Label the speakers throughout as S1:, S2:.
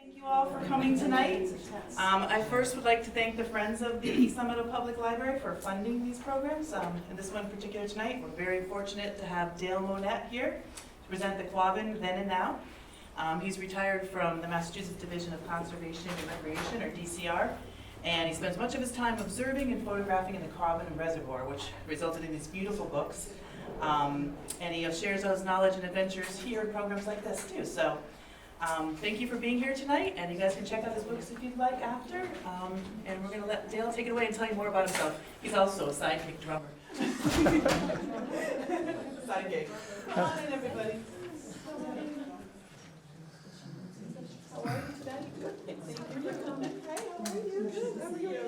S1: Thank you all for coming tonight. I first would like to thank the Friends of the East Long Meadow Public Library for funding these programs. And this one in particular tonight, we're very fortunate to have Dale Monette here to present the Quabbin Then and Now. He's retired from the Massachusetts Division of Conservation and Recreation, or DCR, and he spends much of his time observing and photographing in the Quabbin and Reservoir, which resulted in these beautiful books. And he shares those knowledge and adventures here in programs like this too. So thank you for being here tonight, and you guys can check out his books if you'd like after. And we're going to let Dale take it away and tell you more about himself. He's also a sidekick drummer. Sidekick. Come on in, everybody. How are you today? Good. Thank you for coming. Hi, how are you? Good. How are you?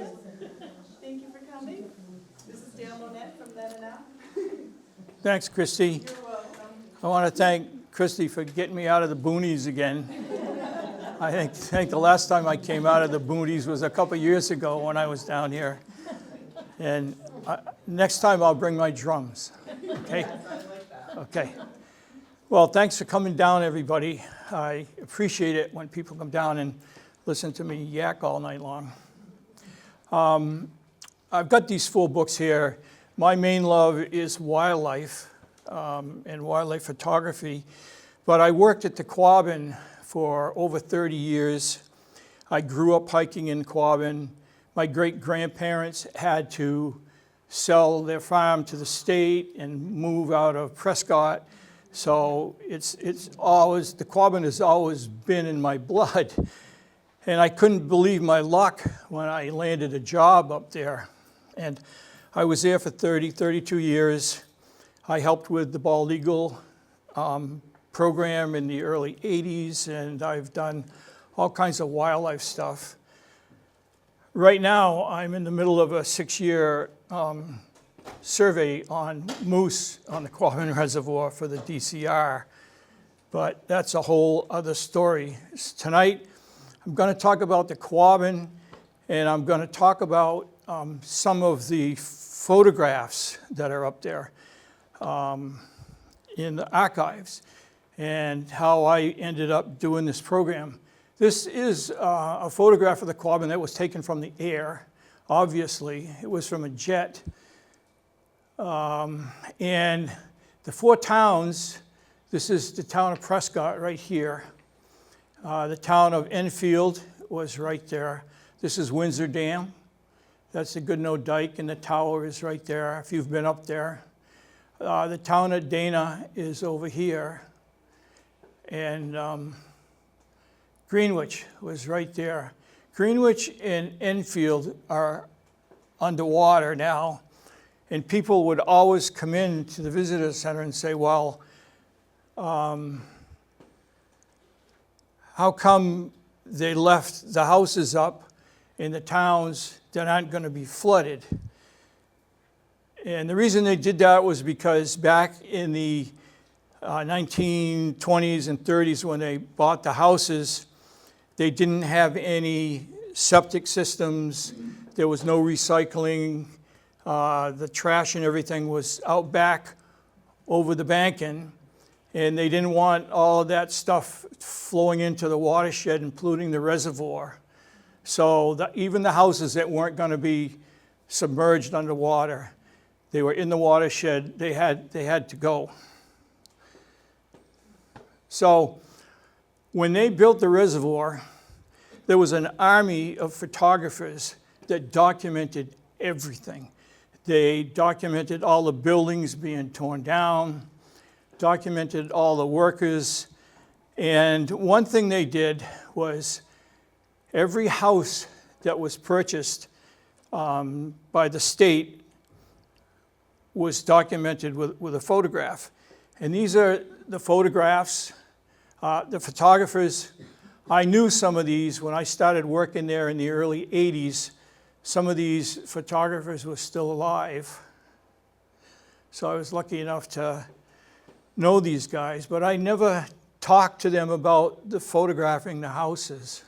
S1: Thank you for coming. This is Dale Monette from Then and Now.
S2: Thanks, Christy.
S1: You're welcome.
S2: I want to thank Christy for getting me out of the boonies again. I think the last time I came out of the boonies was a couple years ago when I was down here. And next time I'll bring my drums. Okay? Okay. Well, thanks for coming down, everybody. I appreciate it when people come down and listen to me yak all night long. I've got these 4 books here. My main love is wildlife and wildlife photography, but I worked at the Quabbin for over 30 years. I grew up hiking in Quabbin. My great-grandparents had to sell their farm to the state and move out of Prescott. So it's always, the Quabbin has always been in my blood. And I couldn't believe my luck when I landed a job up there. And I was there for 32 years. I helped with the bald eagle program in the early 80s, and I've done all kinds of wildlife stuff. Right now, I'm in the middle of a 6-year survey on moose on the Quabbin Reservoir for the DCR, but that's a whole other story. Tonight, I'm going to talk about the Quabbin, and I'm going to talk about some of the photographs that are up there in the archives and how I ended up doing this program. This is a photograph of the Quabbin that was taken from the air. Obviously, it was from a jet. And the 4 towns, this is the town of Prescott right here. The town of Enfield was right there. This is Windsor Dam. That's the Goodnoe Dike, and the tower is right there, if you've been up there. The town of Dana is over here. And Greenwich was right there. Greenwich and Enfield are underwater now. And people would always come in to the visitor center and say, well, how come they left the houses up in the towns that aren't going to be flooded? And the reason they did that was because back in the 1920s and 30s when they bought the houses, they didn't have any septic systems. There was no recycling. The trash and everything was out back over the banking, and they didn't want all of that stuff flowing into the watershed and polluting the reservoir. So even the houses that weren't going to be submerged underwater, they were in the watershed, they had to go. So when they built the reservoir, there was an army of photographers that documented everything. They documented all the buildings being torn down, documented all the workers, and one thing they did was every house that was purchased by the state was documented with a photograph. And these are the photographs. The photographers, I knew some of these when I started working there in the early 80s. Some of these photographers were still alive. So I was lucky enough to know these guys, but I never talked to them about the photographing the houses.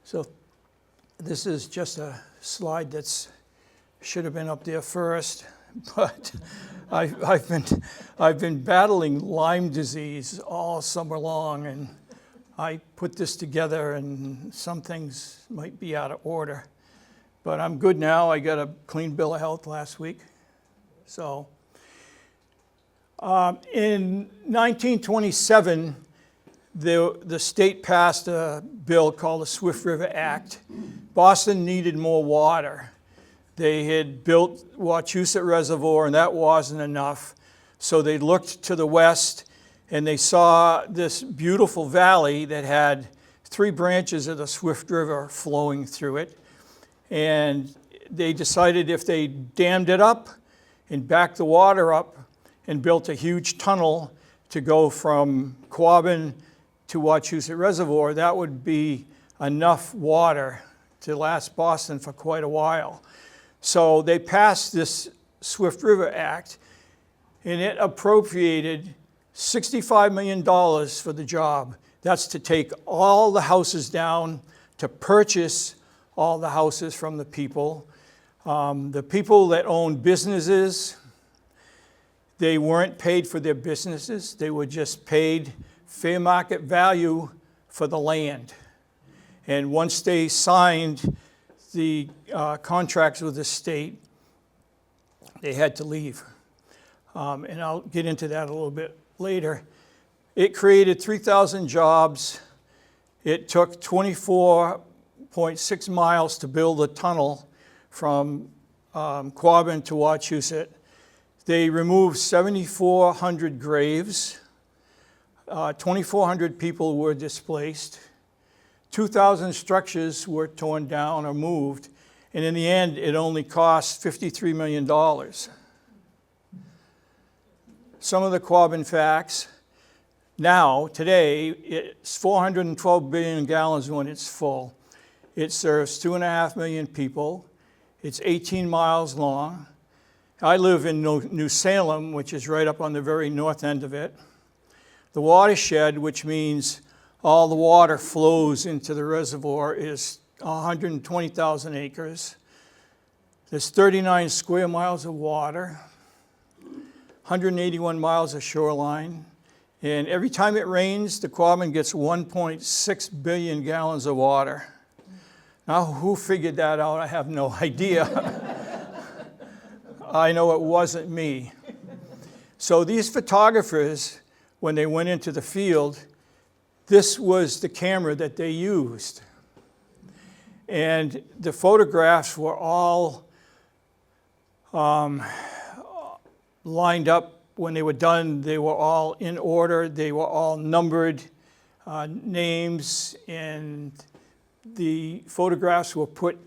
S2: So this is just a slide that's should have been up there first, but I've been battling Lyme disease all summer long, and I put this together, and some things might be out of order. But I'm good now. I got a clean bill of health last week. So in 1927, the state passed a bill called the Swift River Act. Boston needed more water. They had built Wachusett Reservoir, and that wasn't enough. So they looked to the west, and they saw this beautiful valley that had 3 branches of the Swift River flowing through it. And they decided if they dammed it up and backed the water up and built a huge tunnel to go from Quabbin to Wachusett Reservoir, that would be enough water to last Boston for quite a while. So they passed this Swift River Act, and it appropriated $65 million for the job. That's to take all the houses down, to purchase all the houses from the people. The people that owned businesses, they weren't paid for their businesses. They were just paid fair market value for the land. And once they signed the contracts with the state, they had to leave. And I'll get into that a little bit later. It created 3,000 jobs. It took 24.6 miles to build a tunnel from Quabbin to Wachusett. They removed 7,400 graves. 2,400 people were displaced. 2,000 structures were torn down or moved, and in the end, it only cost $53 million. Some of the Quabbin facts. Now, today, it's 412 billion gallons when it's full. It serves 2.5 million people. It's 18 miles long. I live in New Salem, which is right up on the very north end of it. The watershed, which means all the water flows into the reservoir, is 120,000 acres. There's 39 square miles of water, 181 miles of shoreline, and every time it rains, the Quabbin gets 1.6 billion gallons of water. Now, who figured that out? I have no idea. I know it wasn't me. So these photographers, when they went into the field, this was the camera that they used. And the photographs were all lined up. When they were done, they were all in order. They were all numbered names, and the photographs were put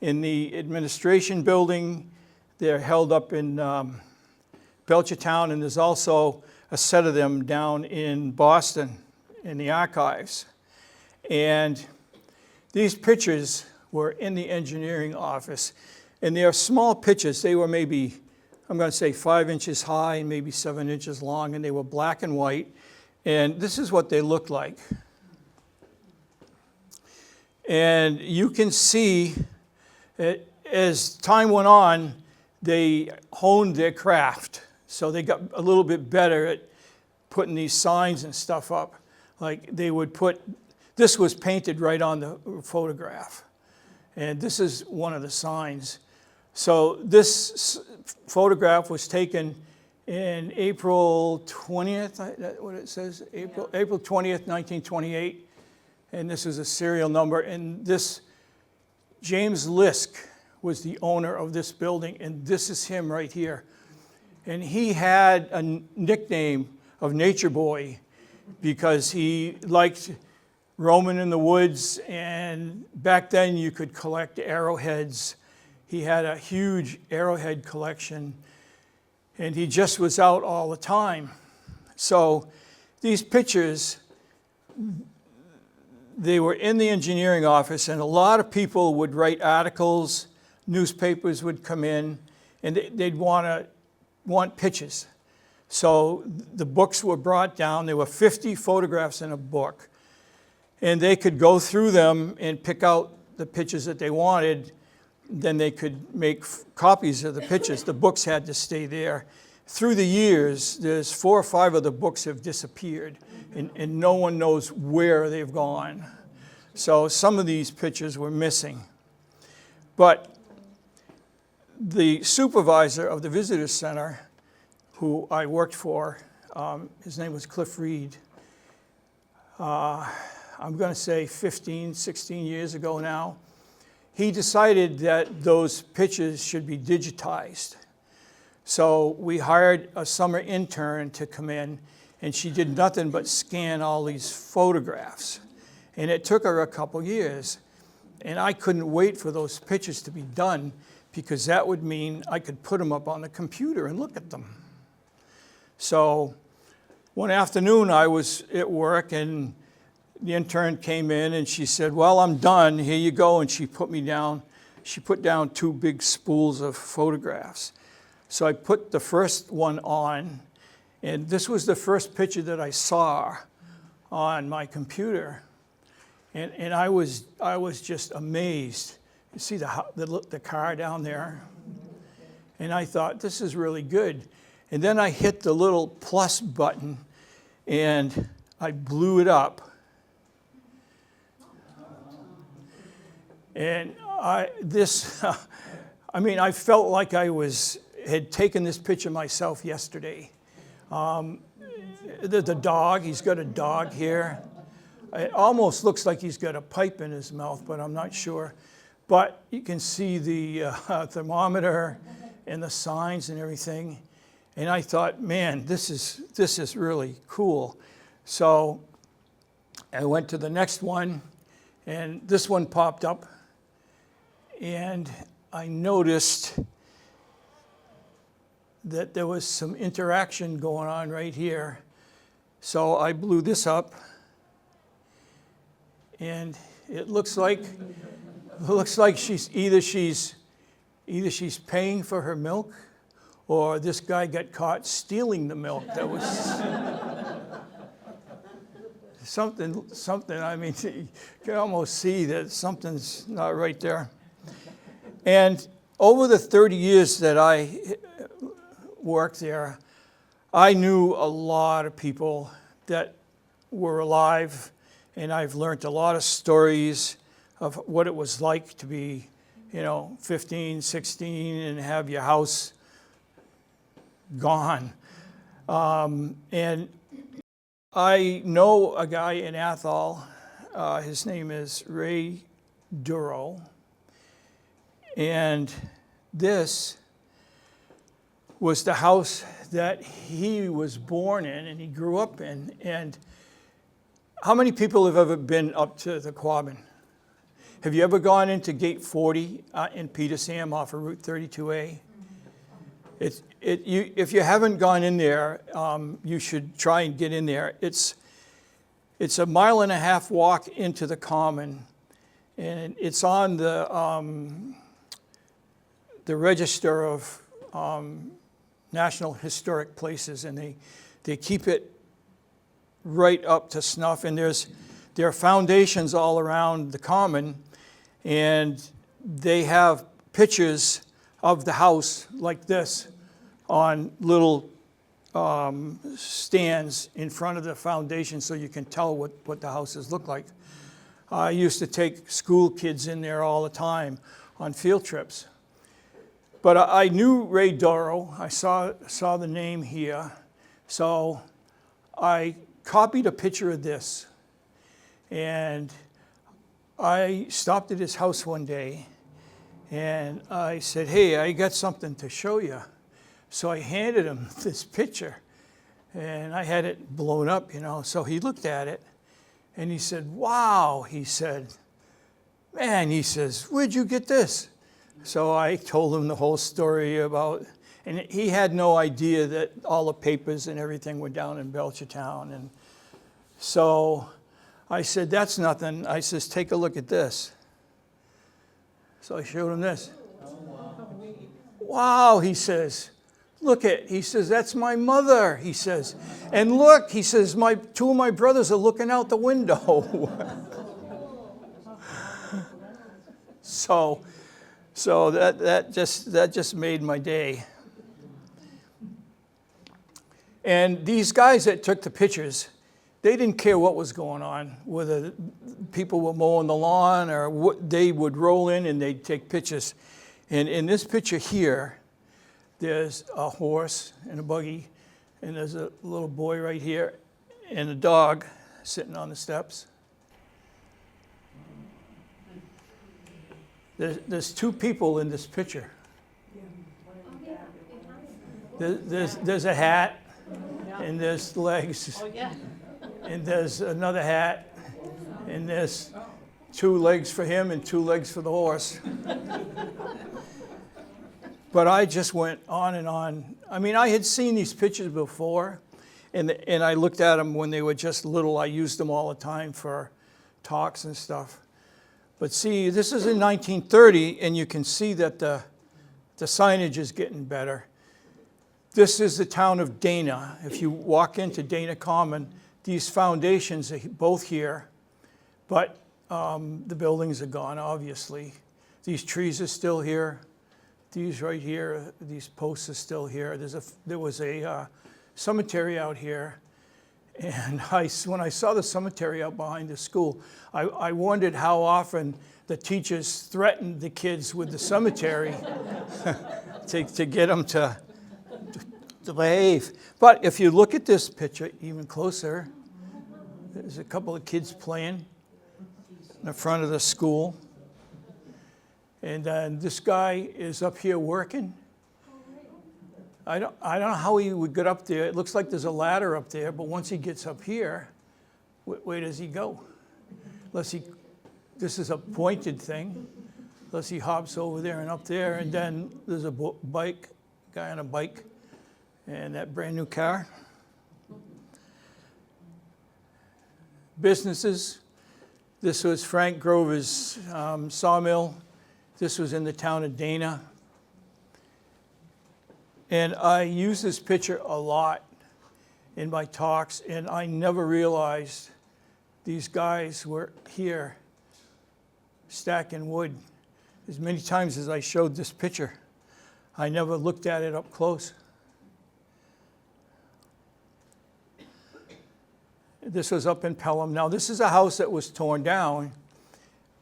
S2: in the administration building. They're held up in Belchertown, and there's also a set of them down in Boston in the archives. And these pictures were in the engineering office, and they are small pictures. They were maybe, I'm going to say 5 inches high and maybe 7 inches long, and they were black and white. And this is what they looked like. And you can see as time went on, they honed their craft. So they got a little bit better at putting these signs and stuff up. Like they would put, this was painted right on the photograph. And this is one of the signs. So this photograph was taken in April 20th, is that what it says? April 20th, 1928. And this is a serial number. And this, James Lisk was the owner of this building, and this is him right here. And he had a nickname of Nature Boy because he liked roaming in the woods, and back then you could collect arrowheads. He had a huge arrowhead collection, and he just was out all the time. So these pictures, they were in the engineering office, and a lot of people would write articles, newspapers would come in, and they'd want pictures. So the books were brought down. There were 50 photographs in a book, and they could go through them and pick out the pictures that they wanted. then they could make copies of the pictures. The books had to stay there. Through the years, there's 4 or 5 of the books have disappeared, and no one knows where they've gone. So some of these pictures were missing. But the supervisor of the visitor center, who I worked for, his name was Cliff Reed. I'm going to say 15, 16 years ago now. He decided that those pictures should be digitized. So we hired a summer intern to come in, and she did nothing but scan all these photographs. And it took her a couple years. And I couldn't wait for those pictures to be done, because that would mean I could put them up on the computer and look at them. So one afternoon I was at work, and the intern came in and she said, "Well, I'm done, here you go." And she put down 2 big spools of photographs. So I put the first one on, and this was the first picture that I saw on my computer. And I was just amazed. You see the car down there? And I thought, this is really good. And then I hit the little plus button, and I blew it up. And I felt like I had taken this picture myself yesterday. The dog, he's got a dog here. It almost looks like he's got a pipe in his mouth, but I'm not sure. But you can see the thermometer and the signs and everything. And I thought, man, this is really cool. So I went to the next one, and this one popped up. And I noticed that there was some interaction going on right here. So I blew this up, and it looks like she's either she's paying for her milk, or this guy got caught stealing the milk. That was something. I mean, you can almost see that something's not right there. And over the 30 years that I worked there, I knew a lot of people that were alive, and I've learned a lot of stories of what it was like to be, 15, 16, and have your house gone. And I know a guy in Athol. His name is Ray Duro. And this was the house that he was born in and he grew up in. And how many people have ever been up to the Quabbin? Have you ever gone into Gate 40 in Petersam off of Route 32A? If you haven't gone in there, you should try and get in there. It's a 1.5 mile walk into the Common, and it's on the Register of National Historic Places, and they keep it right up to snuff. And there are foundations all around the Common, and they have pictures of the house like this on little stands in front of the foundation, so you can tell what the houses look like. I used to take school kids in there all the time on field trips. But I knew Ray Doro. I saw the name here. So I copied a picture of this. And I stopped at his house one day, and I said, "Hey, I got something to show you." So I handed him this picture, and I had it blown up, So he looked at it, and he said, "Wow," he said. "Man," he says, "where'd you get this?" So I told him the whole story about, and he had no idea that all the papers and everything were down in Belchertown. And so I said, "That's nothing." I says, "Take a look at this." So I showed him this. "Wow," he says. He says, "That's my mother," he says. "And look," he says, two of my brothers are looking out the window." So So that just made my day. And these guys that took the pictures, they didn't care what was going on, whether people were mowing the lawn or what. They would roll in and they'd take pictures. And in this picture here, there's a horse and a buggy, and there's a little boy right here, and a dog sitting on the steps. There's two people in this picture. There's a hat, and there's legs, and there's another hat, and there's 2 legs for him and 2 legs for the horse. But I just went on and on. I mean, I had seen these pictures before, and I looked at them when they were just little. I used them all the time for talks and stuff. But see, this is in 1930, and you can see that the signage is getting better. This is the town of Dana. If you walk into Dana Common, these foundations are both here, but the buildings are gone, obviously. These trees are still here. These right here, these posts are still here. There was a cemetery out here, and when I saw the cemetery out behind the school, I wondered how often the teachers threatened the kids with the cemetery to get them to behave. But if you look at this picture even closer, there's a couple of kids playing in the front of the school. And then this guy is up here working. I don't know how he would get up there. It looks like there's a ladder up there, but once he gets up here, where does he go? This is a pointed thing, unless he hops over there and up there, and then there's a guy on a bike, and that brand new car. Businesses. This was Frank Grover's sawmill. This was in the town of Dana. And I use this picture a lot in my talks, and I never realized these guys were here stacking wood. As many times as I showed this picture, I never looked at it up close. This was up in Pelham. Now, this is a house that was torn down,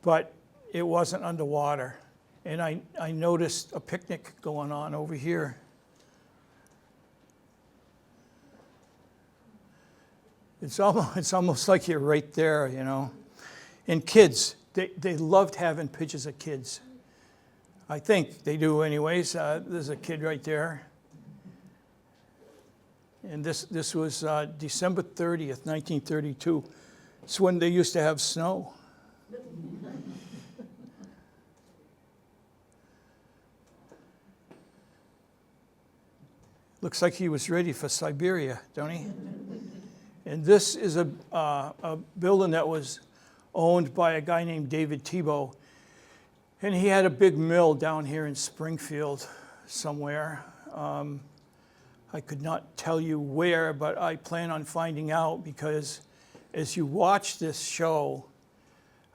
S2: but it wasn't underwater. And I noticed a picnic going on over here. It's almost like you're right there, you know. And kids, they loved having pictures of kids. I think they do anyways. There's a kid right there. And this was December 30th, 1932. It's when they used to have snow. Looks like he was ready for Siberia, don't he? And this is a building that was owned by a guy named David Tebow. And he had a big mill down here in Springfield somewhere. I could not tell you where, but I plan on finding out, because as you watch this show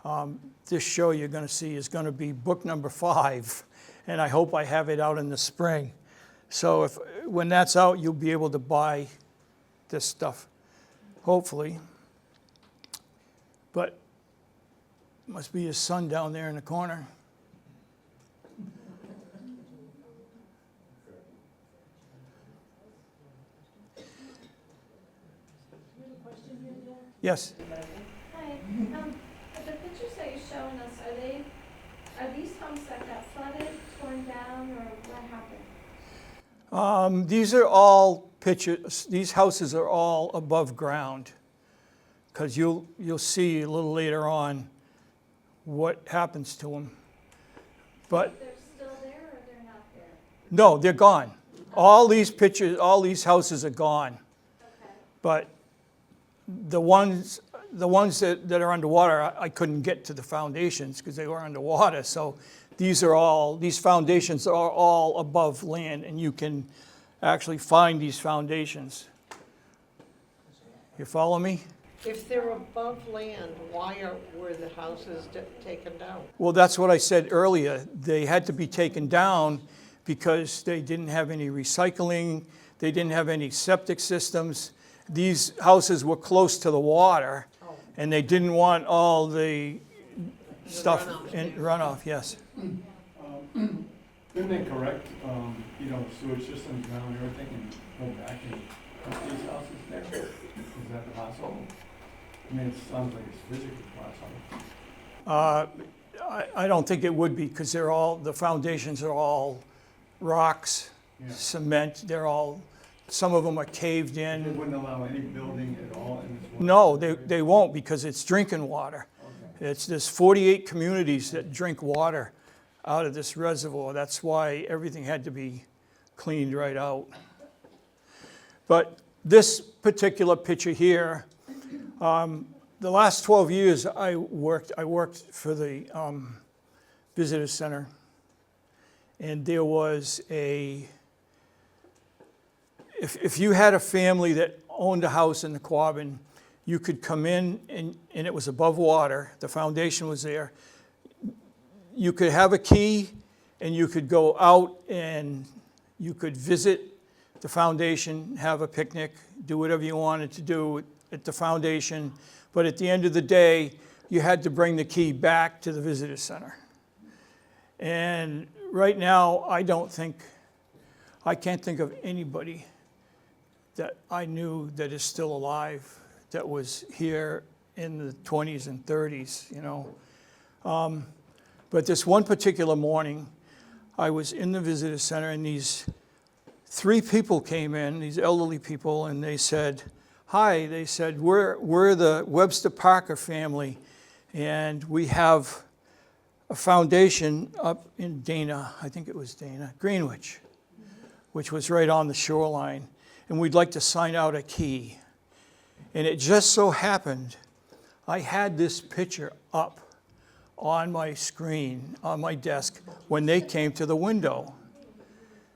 S2: you're going to see is going to be book number 5, and I hope I have it out in the spring. So when that's out, you'll be able to buy this stuff, hopefully. But must be his son down there in the corner. Yes.
S3: Hi. The pictures that you're showing us, are these homes that got flooded, torn down, or what happened?
S2: These are all pictures. These houses are all above ground, because you'll see a little later on what happens to them. But
S3: They're still there, or they're not there?
S2: no, they're gone. All these pictures, all these houses are gone.
S3: Okay.
S2: But the ones that are underwater, I couldn't get to the foundations because they were underwater. So these foundations are all above land, and you can actually find these foundations. You follow me?
S4: If they're above land, were the houses taken down?
S2: Well, that's what I said earlier. They had to be taken down because they didn't have any recycling, they didn't have any septic systems. These houses were close to the water, and they didn't want all the stuff
S4: runoff.
S2: in runoff, yes.
S5: Didn't they correct, sewage systems around everything and go back and put these houses there? Is that possible? I mean, it sounds like it's physically possible.
S2: I don't think it would be, because the foundations are all rocks,
S5: Yeah.
S2: cement, some of them are caved
S5: They
S2: in.
S5: wouldn't allow any building at all in this water?
S2: No, they won't, because it's drinking water.
S5: Okay.
S2: There's 48 communities that drink water out of this reservoir. That's why everything had to be cleaned right out. But this particular picture here, the last 12 years I worked for the visitor center, and there was if you had a family that owned a house in the Quabbin, you could come in and it was above water, the foundation was there. You could have a key and you could go out and you could visit the foundation, have a picnic, do whatever you wanted to do at the foundation. But at the end of the day, you had to bring the key back to the visitor center. And right now, I can't think of anybody that I knew that is still alive that was here in the 20s and 30s, But this one particular morning, I was in the visitor center, and these 3 people came in, these elderly people, and they said, hi, they said, we're the Webster Parker family, and we have a foundation up in Dana, I think it was Dana, Greenwich, which was right on the shoreline, and we'd like to sign out a key. And it just so happened, I had this picture up on my screen, on my desk, when they came to the window.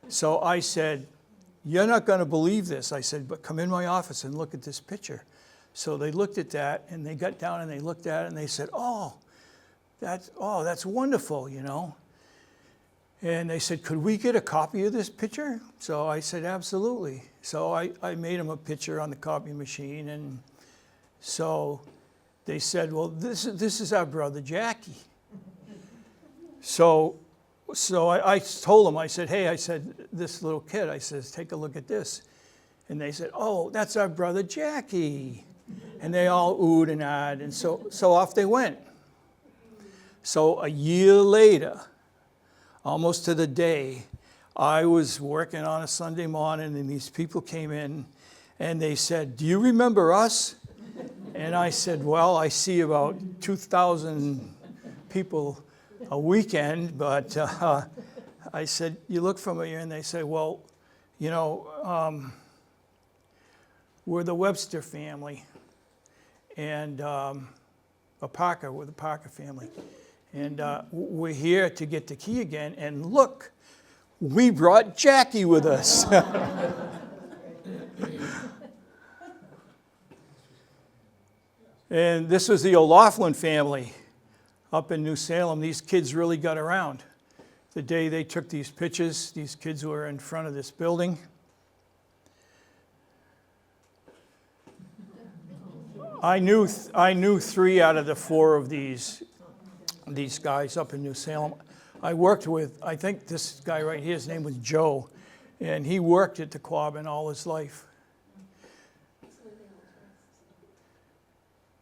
S2: So I said, you're not going to believe this. I said, but come in my office and look at this picture. So they looked at that, and they got down and they looked at it, and they said, that's wonderful, And they said, could we get a copy of this picture? So I said, absolutely. So I made them a picture on the copy machine, and so they said, well, this is our brother Jackie. So I told them, I said, hey, I said, this little kid, I says, take a look at this. And they said, oh, that's our brother Jackie. And they all oohed and ahed, and so off they went. So a year later, almost to the day, I was working on a Sunday morning, and these people came in, and they said, do you remember us? And I said, well, I see about 2,000 people a weekend, but I said, you look familiar, and they said, well, we're the Webster family, and we're the Parker family. And we're here to get the key again, and look, we brought Jackie with us. And this was the O'Laughlin family up in New Salem. These kids really got around. The day they took these pictures, these kids were in front of this building. I knew 3 out of the 4 of these guys up in New Salem. I worked with, I think this guy right here, his name was Joe, and he worked at the Quabbin all his life.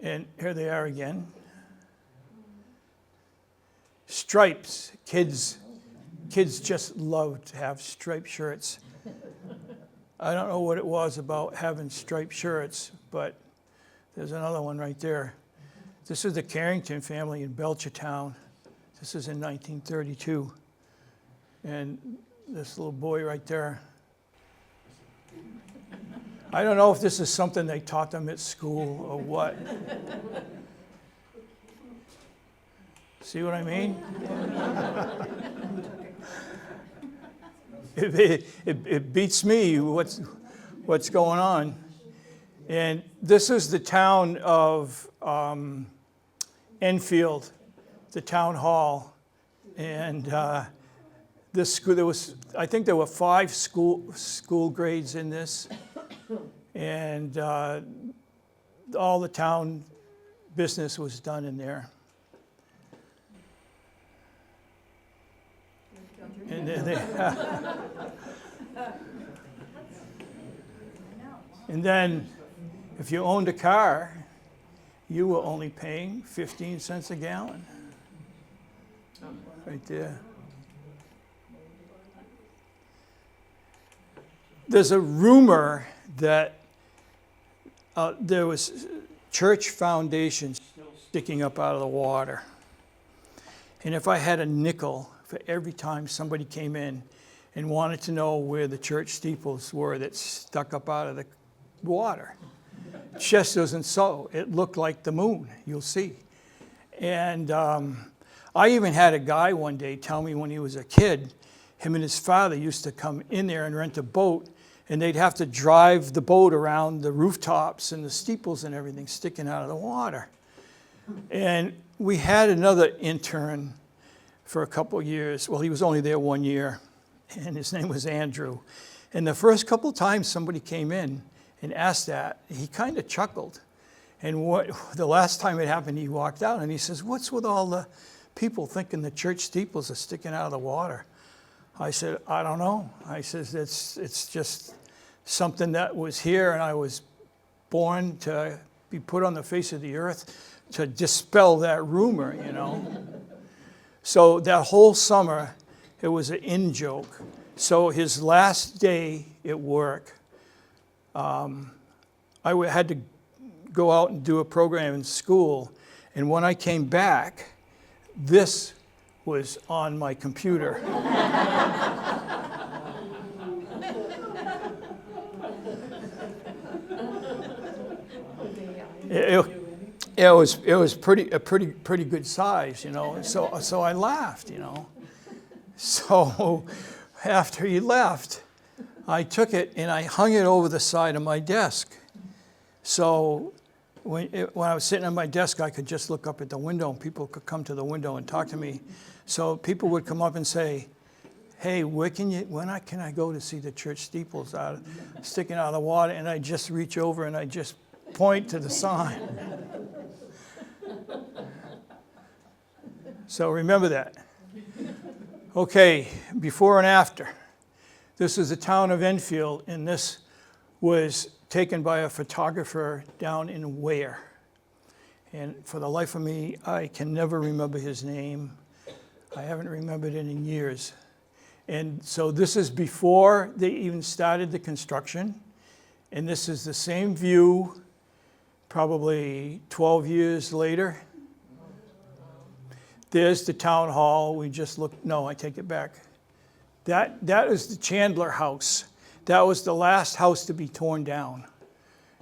S2: And here they are again. Stripes. Kids just love to have striped shirts. I don't know what it was about having striped shirts, but there's another one right there. This is the Carrington family in Belchertown. This is in 1932. And this little boy right there. I don't know if this is something they taught them at school or what. See what I mean? It beats me what's going on. And this is the town of Enfield, the town hall. And this school, I think there were 5 school grades in this. And all the town business was done in there. And and then, if you owned a car, you were only paying 15 cents a gallon. Right there. There's a rumor that there was church foundations sticking up out of the water. And if I had a nickel for every time somebody came in and wanted to know where the church steeples were that stuck up out of the water, just isn't so. It looked like the moon, you'll see. And I even had a guy one day tell me when he was a kid, him and his father used to come in there and rent a boat, and they'd have to drive the boat around the rooftops and the steeples and everything sticking out of the water. And we had another intern for a couple of years. Well, he was only there 1 year, and his name was Andrew. And the first couple of times somebody came in and asked that, he kind of chuckled. And the last time it happened, he walked out and he says, "What's with all the people thinking the church steeples are sticking out of the water?" I said, "I don't know." I says, it's just something that was here, and I was born to be put on the face of the earth to dispel that rumor, you know. So that whole summer, it was an in-joke. So his last day at work, I had to go out and do a program in school, and when I came back, this was on my computer. It was pretty good size, you know. So I laughed, you know. So after he left, I took it and I hung it over the side of my desk. So when I was sitting at my desk, I could just look up at the window, and people could come to the window and talk to me. So people would come up and say, "Hey, when can I go to see the church steeples sticking out of the water?" And I just reach over and I just point to the sign. So remember that. Okay, before and after. This is the town of Enfield, and this was taken by a photographer down in Ware. And for the life of me, I can never remember his name. I haven't remembered it in years. And so this is before they even started the construction. And this is the same view, probably 12 years later. There's the town hall. We just looked, no, I take it back. That is the Chandler house. That was the last house to be torn down.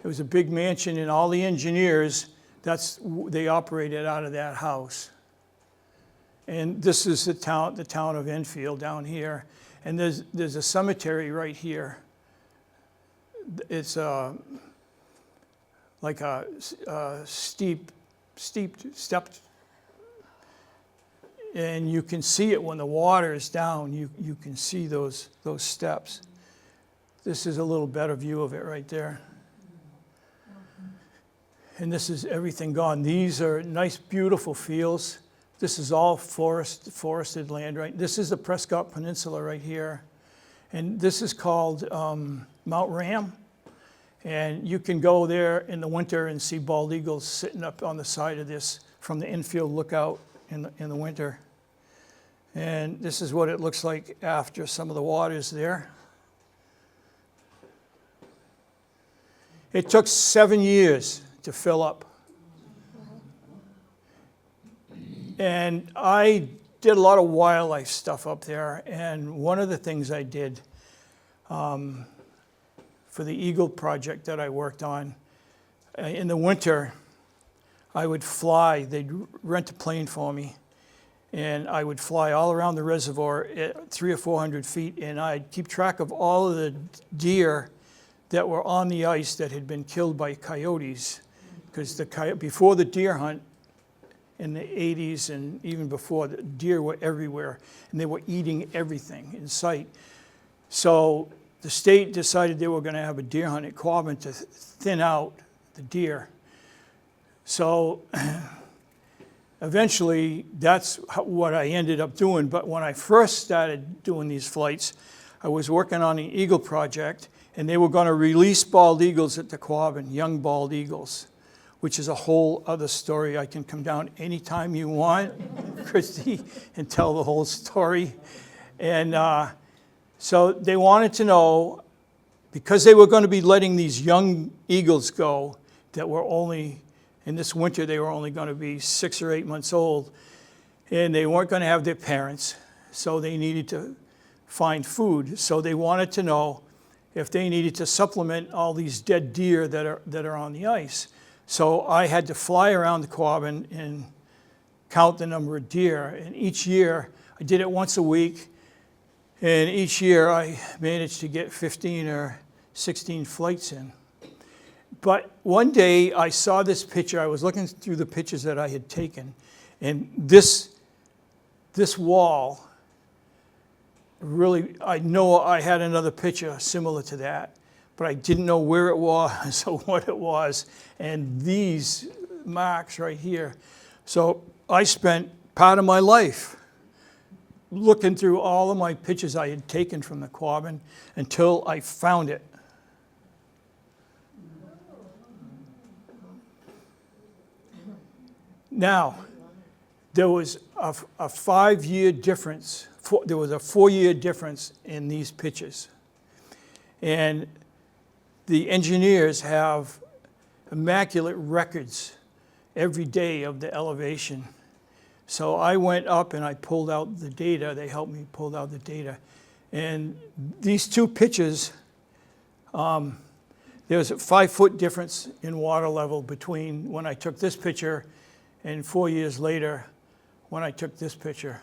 S2: It was a big mansion, and all the engineers, they operated out of that house. And this is the town of Enfield down here. And there's a cemetery right here. It's like a stepped, and you can see it when the water is down. You can see those steps. This is a little better view of it right there. And this is everything gone. These are nice, beautiful fields. This is all forested land, right? This is the Prescott Peninsula right here. And this is called Mount Ram. And you can go there in the winter and see bald eagles sitting up on the side of this from the infield lookout in the winter. And this is what it looks like after some of the water's there. It took 7 years to fill up. And I did a lot of wildlife stuff up there. And one of the things I did for the Eagle project that I worked on, in the winter, I would fly. They'd rent a plane for me. And I would fly all around the reservoir at 300 or 400 feet. And I'd keep track of all of the deer that were on the ice that had been killed by coyotes, because before the deer hunt in the 80s and even before, the deer were everywhere, and they were eating everything in sight. So the state decided they were going to have a deer hunt at Quabbin to thin out the deer. So eventually, that's what I ended up doing. But when I first started doing these flights, I was working on the Eagle Project, and they were going to release bald eagles at the Quabbin, young bald eagles, which is a whole other story. I can come down anytime you want, Christy, and tell the whole story. And so they wanted to know, because they were going to be letting these young eagles go that were only, in this winter, they were only going to be 6 or 8 months old, and they weren't going to have their parents, so they needed to find food. So they wanted to know if they needed to supplement all these dead deer that are on the ice. So I had to fly around the Quabbin and count the number of deer. And each year, I did it once a week, and each year I managed to get 15 or 16 flights in. But one day I saw this picture. I was looking through the pictures that I had taken, and this wall, really, I know I had another picture similar to that, but I didn't know where it was or what it was. And these marks right here. So I spent part of my life looking through all of my pictures I had taken from the Quabbin until I found it. Now, there was a 5-year difference. There was a 4-year difference in these pictures. And the engineers have immaculate records every day of the elevation. So I went up and I pulled out the data. They helped me pull out the data. And these two pictures, there's a 5-foot difference in water level between when I took this picture and 4 years later when I took this picture.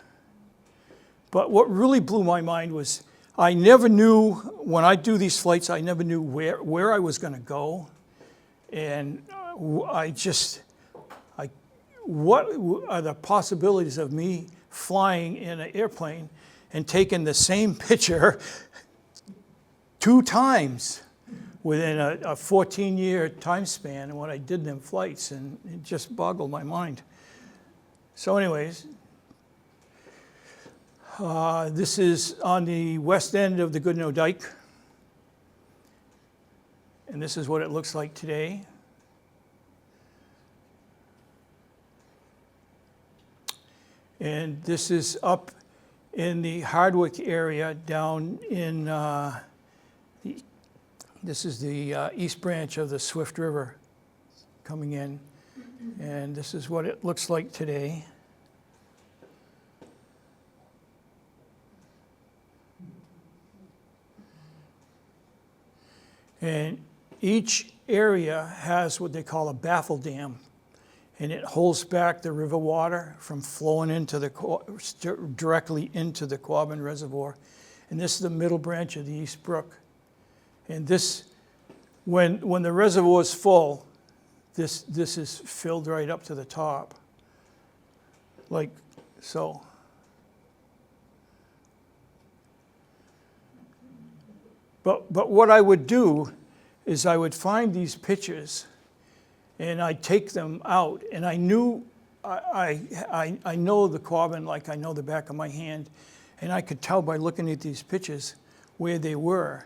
S2: But what really blew my mind was I never knew, when I do these flights, I never knew where I was going to go. And what are the possibilities of me flying in an airplane and taking the same picture 2 times within a 14-year time span when I did them flights, and it just boggled my mind. So anyways, this is on the west end of the Goodnoe Dike, and this is what it looks like today. And this is up in the Hardwick area down in, this is the east branch of the Swift River coming in. And this is what it looks like today. And each area has what they call a baffle dam, and it holds back the river water from flowing into directly into the Quabbin Reservoir. And this is the middle branch of the East Brook. And this, when the reservoir is full, this is filled right up to the top, like so. But what I would do is I would find these pictures and I'd take them out, and I knew, I know the Quabbin like I know the back of my hand, and I could tell by looking at these pictures where they were.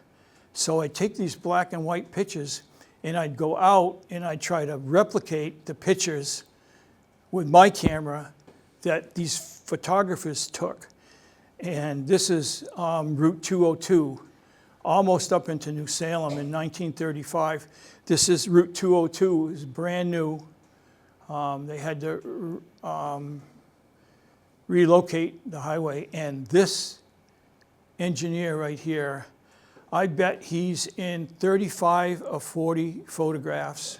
S2: So I'd take these black and white pictures and I'd go out and I'd try to replicate the pictures with my camera that these photographers took. And this is Route 202, almost up into New Salem in 1935. This is Route 202, it's brand new. They had to relocate the highway, and this engineer right here, I bet he's in 35 or 40 photographs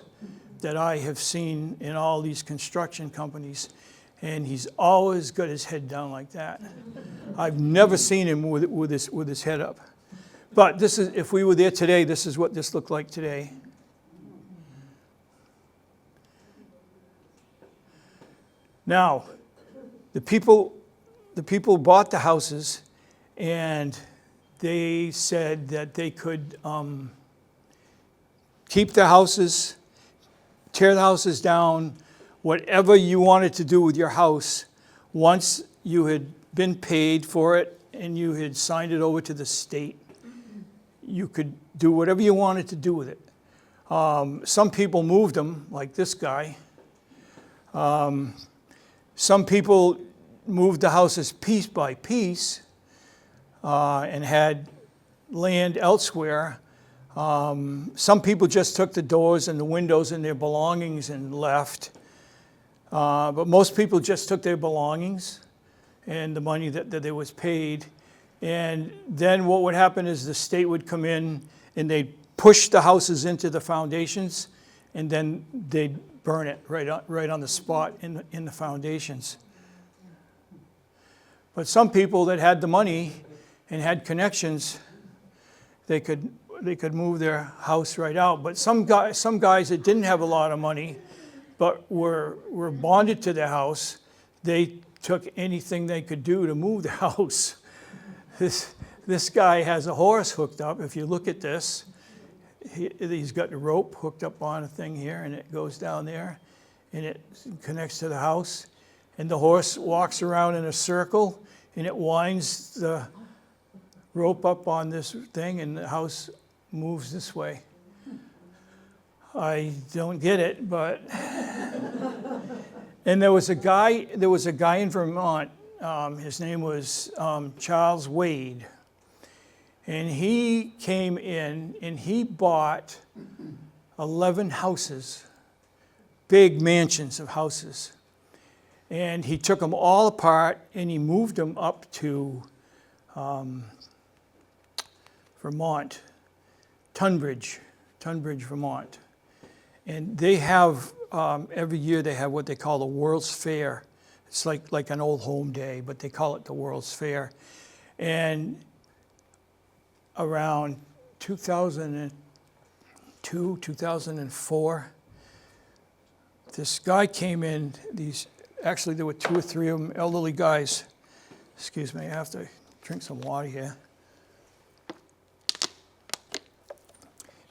S2: that I have seen in all these construction companies, and he's always got his head down like that. I've never seen him with his head up. But this is, if we were there today, this is what this looked like today. Now, the people bought the houses, and they said that they could keep the houses, tear the houses down, whatever you wanted to do with your house, once you had been paid for it and you had signed it over to the state, you could do whatever you wanted to do with it. Some people moved them, like this guy. Some people moved the houses piece by piece and had land elsewhere. Some people just took the doors and the windows and their belongings and left. But most people just took their belongings and the money that they was paid. And then what would happen is the state would come in and they'd push the houses into the foundations, and then they'd burn it right on the spot in the foundations. But some people that had the money and had connections, they could move their house right out. But some guys that didn't have a lot of money, but were bonded to their house, they took anything they could do to move the house. This guy has a horse hooked up. If you look at this, he's got the rope hooked up on a thing here, and it goes down there, and it connects to the house. And the horse walks around in a circle, and it winds the rope up on this thing, and the house moves this way. I don't get it, but... And there was a guy in Vermont, his name was Charles Wade, and he came in and he bought 11 houses, big mansions of houses, and he took them all apart and he moved them up to Vermont, Tunbridge, Vermont. And they have, every year they have what they call the World's Fair. It's like an old home day, but they call it the World's Fair. And around 2002, 2004, this guy came in, actually there were 2 or 3 of them, elderly guys. Excuse me, I have to drink some water here.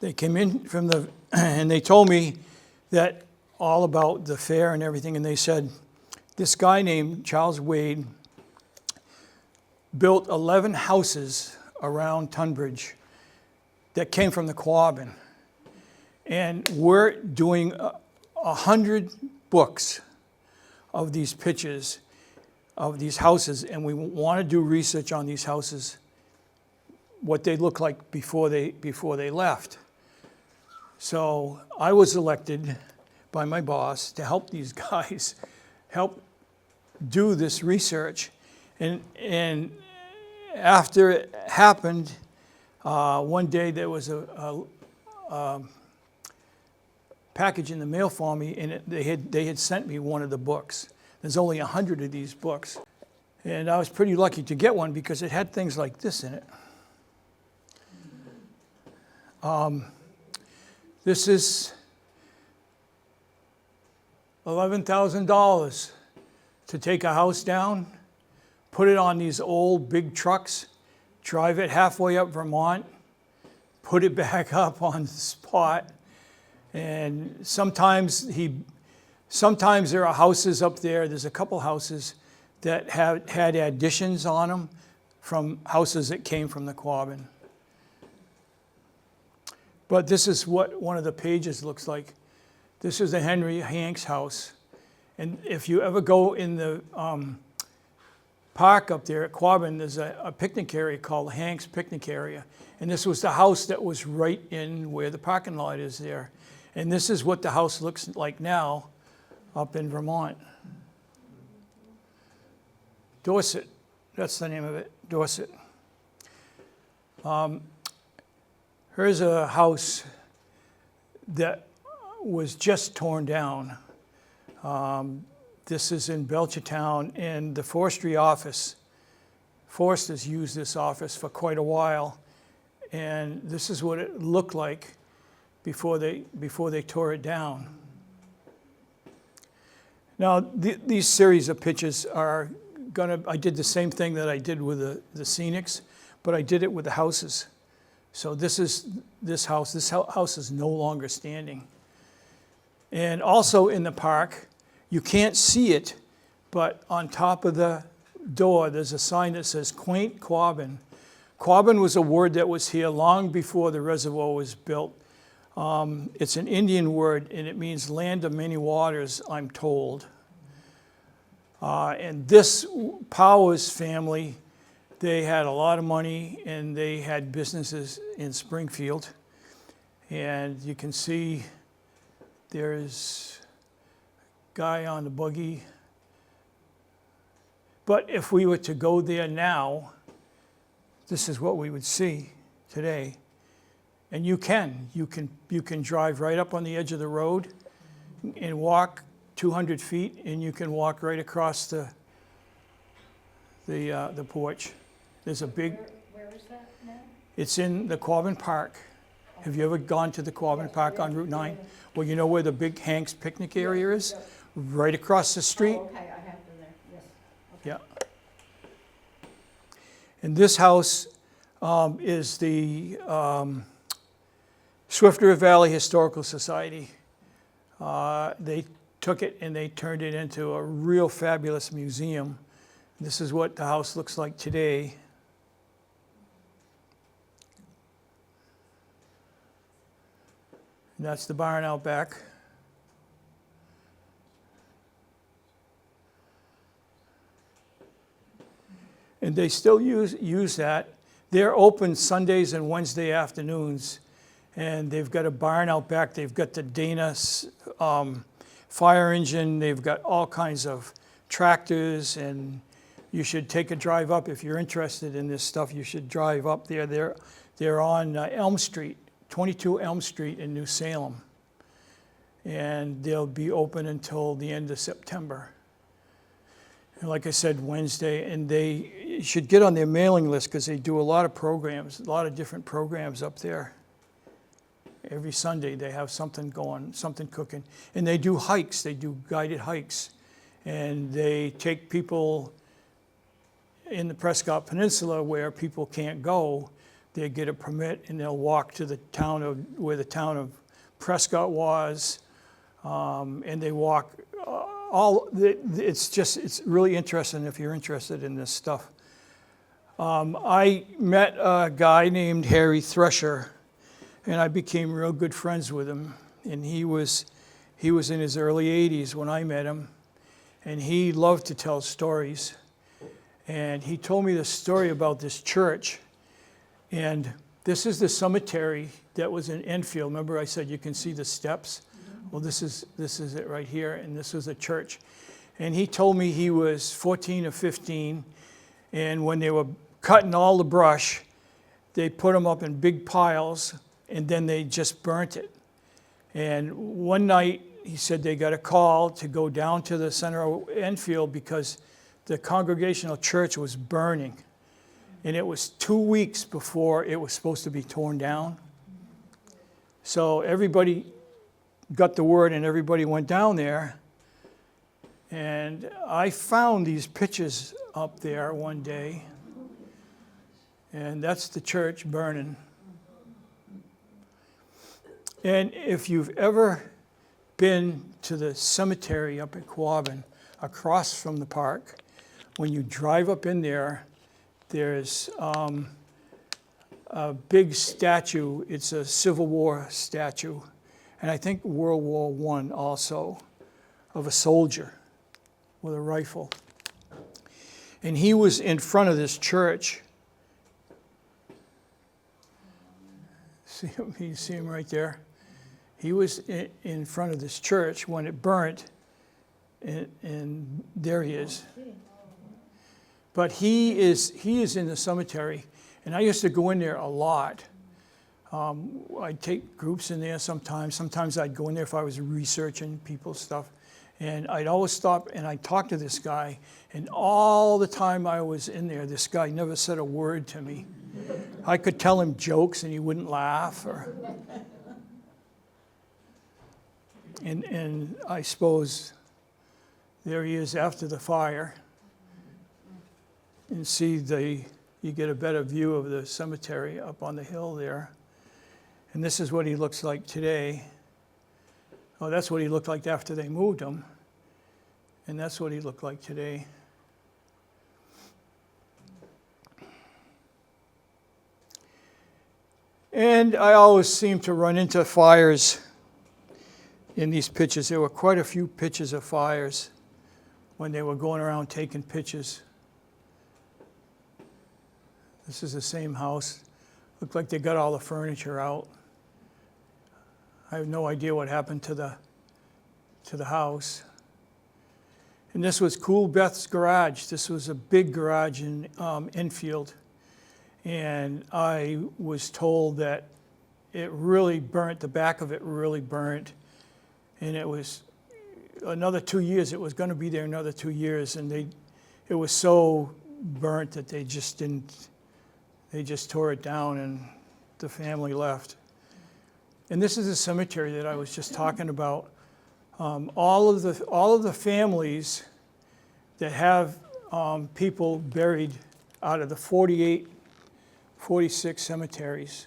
S2: They came in from and they told me that all about the fair and everything, and they said, this guy named Charles Wade built 11 houses around Tunbridge that came from the Quabbin. And we're doing 100 books of these pictures of these houses, and we want to do research on these houses, what they look like before they left. So I was elected by my boss to help these guys help do this research. And after it happened, one day there was a package in the mail for me, and they had sent me one of the books. There's only 100 of these books. And I was pretty lucky to get one because it had things like this in it. This is $11,000 to take a house down, put it on these old big trucks, drive it halfway up Vermont, put it back up on the spot. And sometimes there are houses up there, there's a couple houses that had additions on them from houses that came from the Quabbin. But this is what one of the pages looks like. This is the Henry Hanks house. And if you ever go in the park up there at Quabbin, there's a picnic area called Hanks Picnic Area. And this was the house that was right in where the parking lot is there. And this is what the house looks like now up in Vermont. Dorset, that's the name of it, Dorset. Here's a house that was just torn down. This is in Belchertown, and the forestry office, foresters used this office for quite a while, And this is what it looked like before they tore it down. Now, these series of pictures are I did the same thing that I did with the scenics, but I did it with the houses. So this house is no longer standing. And also in the park, you can't see it, but on top of the door, there's a sign that says Quaint Quabbin. Quabbin was a word that was here long before the reservoir was built. It's an Indian word, and it means land of many waters, I'm told. And this Powers family, they had a lot of money, and they had businesses in Springfield. And you can see there's a guy on the buggy. But if we were to go there now, this is what we would see today. And you can drive right up on the edge of the road and walk 200 feet, and you can walk right across the porch. There's a big.
S3: Where is that now?
S2: It's in the Quabbin Park. Have you ever gone to the Quabbin Park on Route 9? Well, you know where the big Hank's picnic area is? Right across the street.
S3: Oh, okay, I have been there, yes.
S2: Yeah. And this house is the Swifter Valley Historical Society. They took it and they turned it into a real fabulous museum. This is what the house looks like today. And that's the barn out back. And they still use that. They're open Sundays and Wednesday afternoons. And they've got a barn out back. They've got the Dana fire engine. They've got all kinds of tractors. And you should take a drive up. If you're interested in this stuff, you should drive up there. They're on Elm Street, 22 Elm Street in New Salem. And they'll be open until the end of September. And like I said, Wednesday, and they should get on their mailing list because they do a lot of programs, a lot of different programs up there. Every Sunday they have something going, something cooking. And they do hikes, they do guided hikes. And they take people in the Prescott Peninsula where people can't go. They get a permit and they'll walk to the town of, where the town of Prescott was. And they walk it's really interesting if you're interested in this stuff. I met a guy named Harry Thresher, and I became real good friends with him. And he was in his early 80s when I met him, and he loved to tell stories. And he told me this story about this church. And this is the cemetery that was in Enfield. Remember I said you can see the steps? Well, this is it right here, and this was a church. And he told me he was 14 or 15, and when they were cutting all the brush, they put them up in big piles, and then they just burnt it. And one night, he said they got a call to go down to the center of Enfield because the Congregational Church was burning. And it was 2 weeks before it was supposed to be torn down. So everybody got the word and everybody went down there. And I found these pictures up there one day. And that's the church burning. And if you've ever been to the cemetery up at Quabbin, across from the park, when you drive up in there, there's a big statue. It's a Civil War statue. And I think World War I also, of a soldier with a rifle. And he was in front of this church. You see him right there? He was in front of this church when it burnt, and there he is. But he is in the cemetery, and I used to go in there a lot. I'd take groups in there sometimes. Sometimes I'd go in there if I was researching people's stuff. And I'd always stop and I'd talk to this guy. And all the time I was in there, this guy never said a word to me. I could tell him jokes and he wouldn't laugh. And I suppose there he is after the fire. And you get a better view of the cemetery up on the hill there. And this is what he looks like today. Oh, that's what he looked like after they moved him. And that's what he looked like today. And I always seem to run into fires in these pictures. There were quite a few pictures of fires when they were going around taking pictures. This is the same house. Looked like they got all the furniture out. I have no idea what happened to the house. And this was Cool Beth's garage. This was a big garage in Enfield. And I was told that it really burnt, the back of it really burnt. And it was another 2 years, it was going to be there another 2 years. And it was so burnt that they just tore it down and the family left. And this is the cemetery that I was just talking about. All of the families that have people buried out of the 46 cemeteries,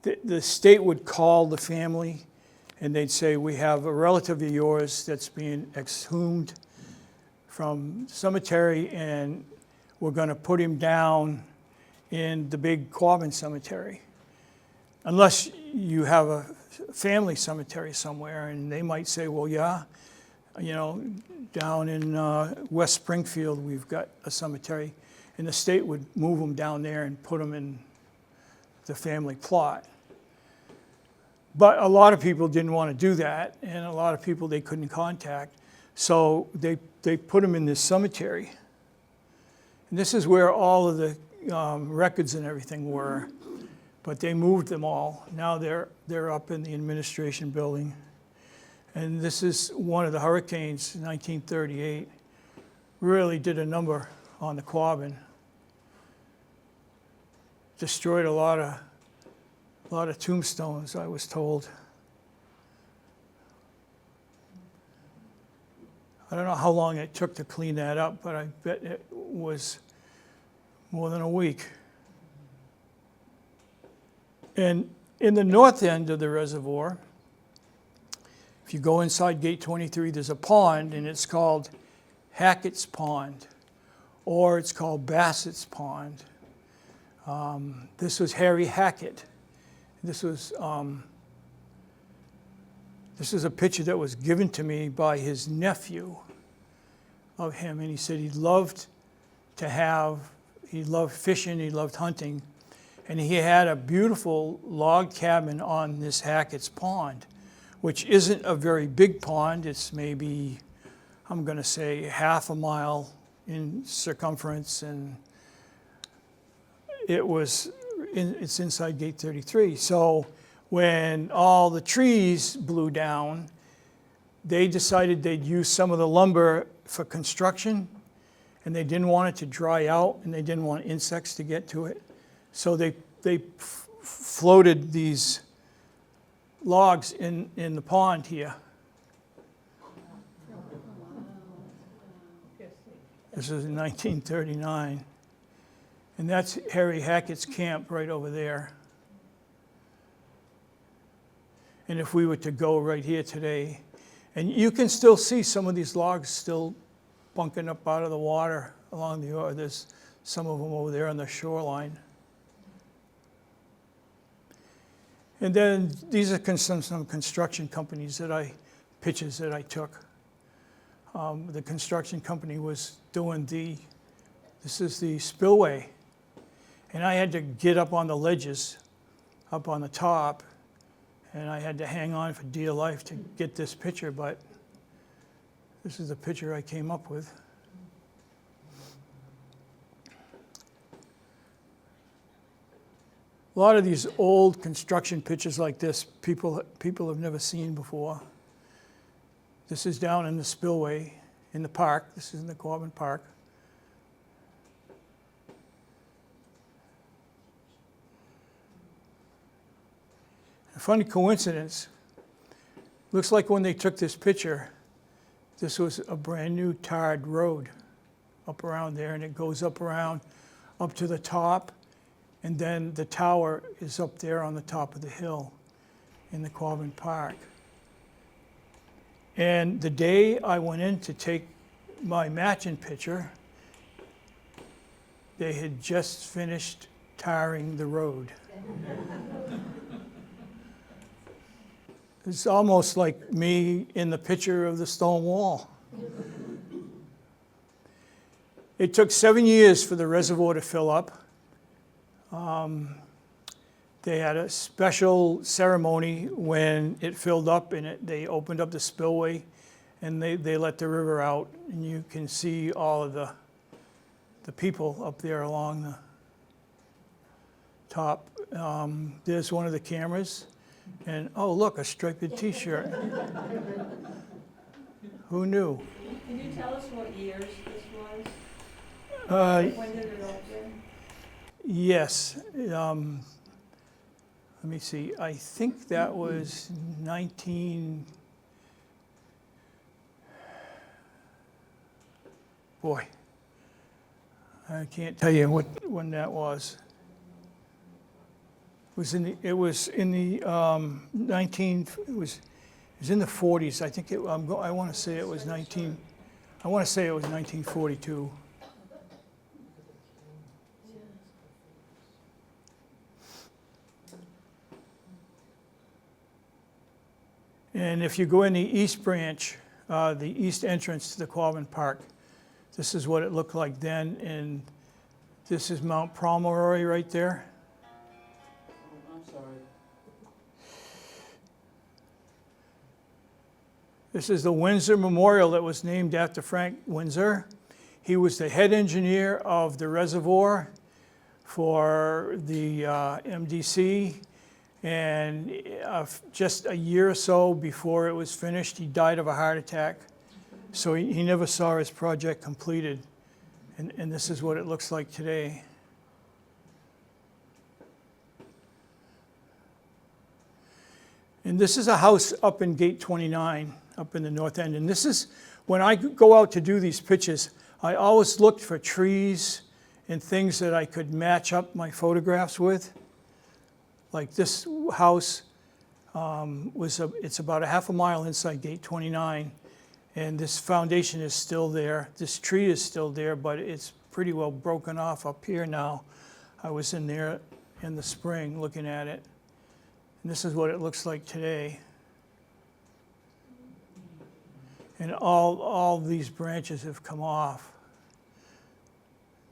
S2: the state would call the family and they'd say, we have a relative of yours that's being exhumed from cemetery and we're going to put him down in the big Quabbin cemetery. Unless you have a family cemetery somewhere, and they might say, well, yeah, down in West Springfield, we've got a cemetery. And the state would move them down there and put them in the family plot. But a lot of people didn't want to do that, and a lot of people they couldn't contact. So they put them in this cemetery. And this is where all of the records and everything were. But they moved them all. Now they're up in the administration building. And this is one of the hurricanes, 1938. Really did a number on the Quabbin. Destroyed a lot of tombstones, I was told. I don't know how long it took to clean that up, but I bet it was more than a week. And in the north end of the reservoir, if you go inside gate 23, there's a pond, and it's called Hackett's Pond, or it's called Bassett's Pond. This was Harry Hackett. This is a picture that was given to me by his nephew of him, and he said he loved fishing, he loved hunting, and he had a beautiful log cabin on this Hackett's Pond, which isn't a very big pond. It's maybe, I'm going to say, half a mile in circumference, and it's inside gate 33. So when all the trees blew down, they decided they'd use some of the lumber for construction, and they didn't want it to dry out, and they didn't want insects to get to it. So they floated these logs in the pond here. This is in 1939. And that's Harry Hackett's camp right over there. And if we were to go right here today, and you can still see some of these logs still bunking up out of the water along the, there's some of them over there on the shoreline. And then these are some construction companies pictures that I took. The construction company was doing this is the spillway. And I had to get up on the ledges, up on the top, and I had to hang on for dear life to get this picture, but this is the picture I came up with. A lot of these old construction pictures like this, people have never seen before. This is down in the spillway in the park. This is in the Quabbin Park. A funny coincidence, looks like when they took this picture, this was a brand-new tarred road up around there, and it goes up around, up to the top, and then the tower is up there on the top of the hill in the Quabbin Park. And the day I went in to take my matching picture, they had just finished tarring the road. It's almost like me in the picture of the stone wall. It took 7 years for the reservoir to fill up. They had a special ceremony when it filled up, and they opened up the spillway, and they let the river out, and you can see all of the people up there along the top. There's one of the cameras, and oh look, a striped T-shirt. Who knew?
S3: Can you tell us what years this was? When did it open?
S2: Yes. Let me see. I think that was 19. Boy, I can't tell you when that was. It was in the 40s. I think I want to say it was 1942. And if you go in the east branch, the east entrance to the Quabbin Park, this is what it looked like then, and this is Mount Pomeroy right there.
S5: I'm sorry.
S2: This is the Windsor Memorial that was named after Frank Windsor. He was the head engineer of the reservoir for the MDC. And just a year or so before it was finished, he died of a heart attack. So he never saw his project completed. And this is what it looks like today. And this is a house up in Gate 29, up in the north end. And this is, when I go out to do these pictures, I always looked for trees and things that I could match up my photographs with. Like this house it's about a half a mile inside Gate 29, and this foundation is still there. This tree is still there, but it's pretty well broken off up here now. I was in there in the spring looking at it, and this is what it looks like today. And all these branches have come off.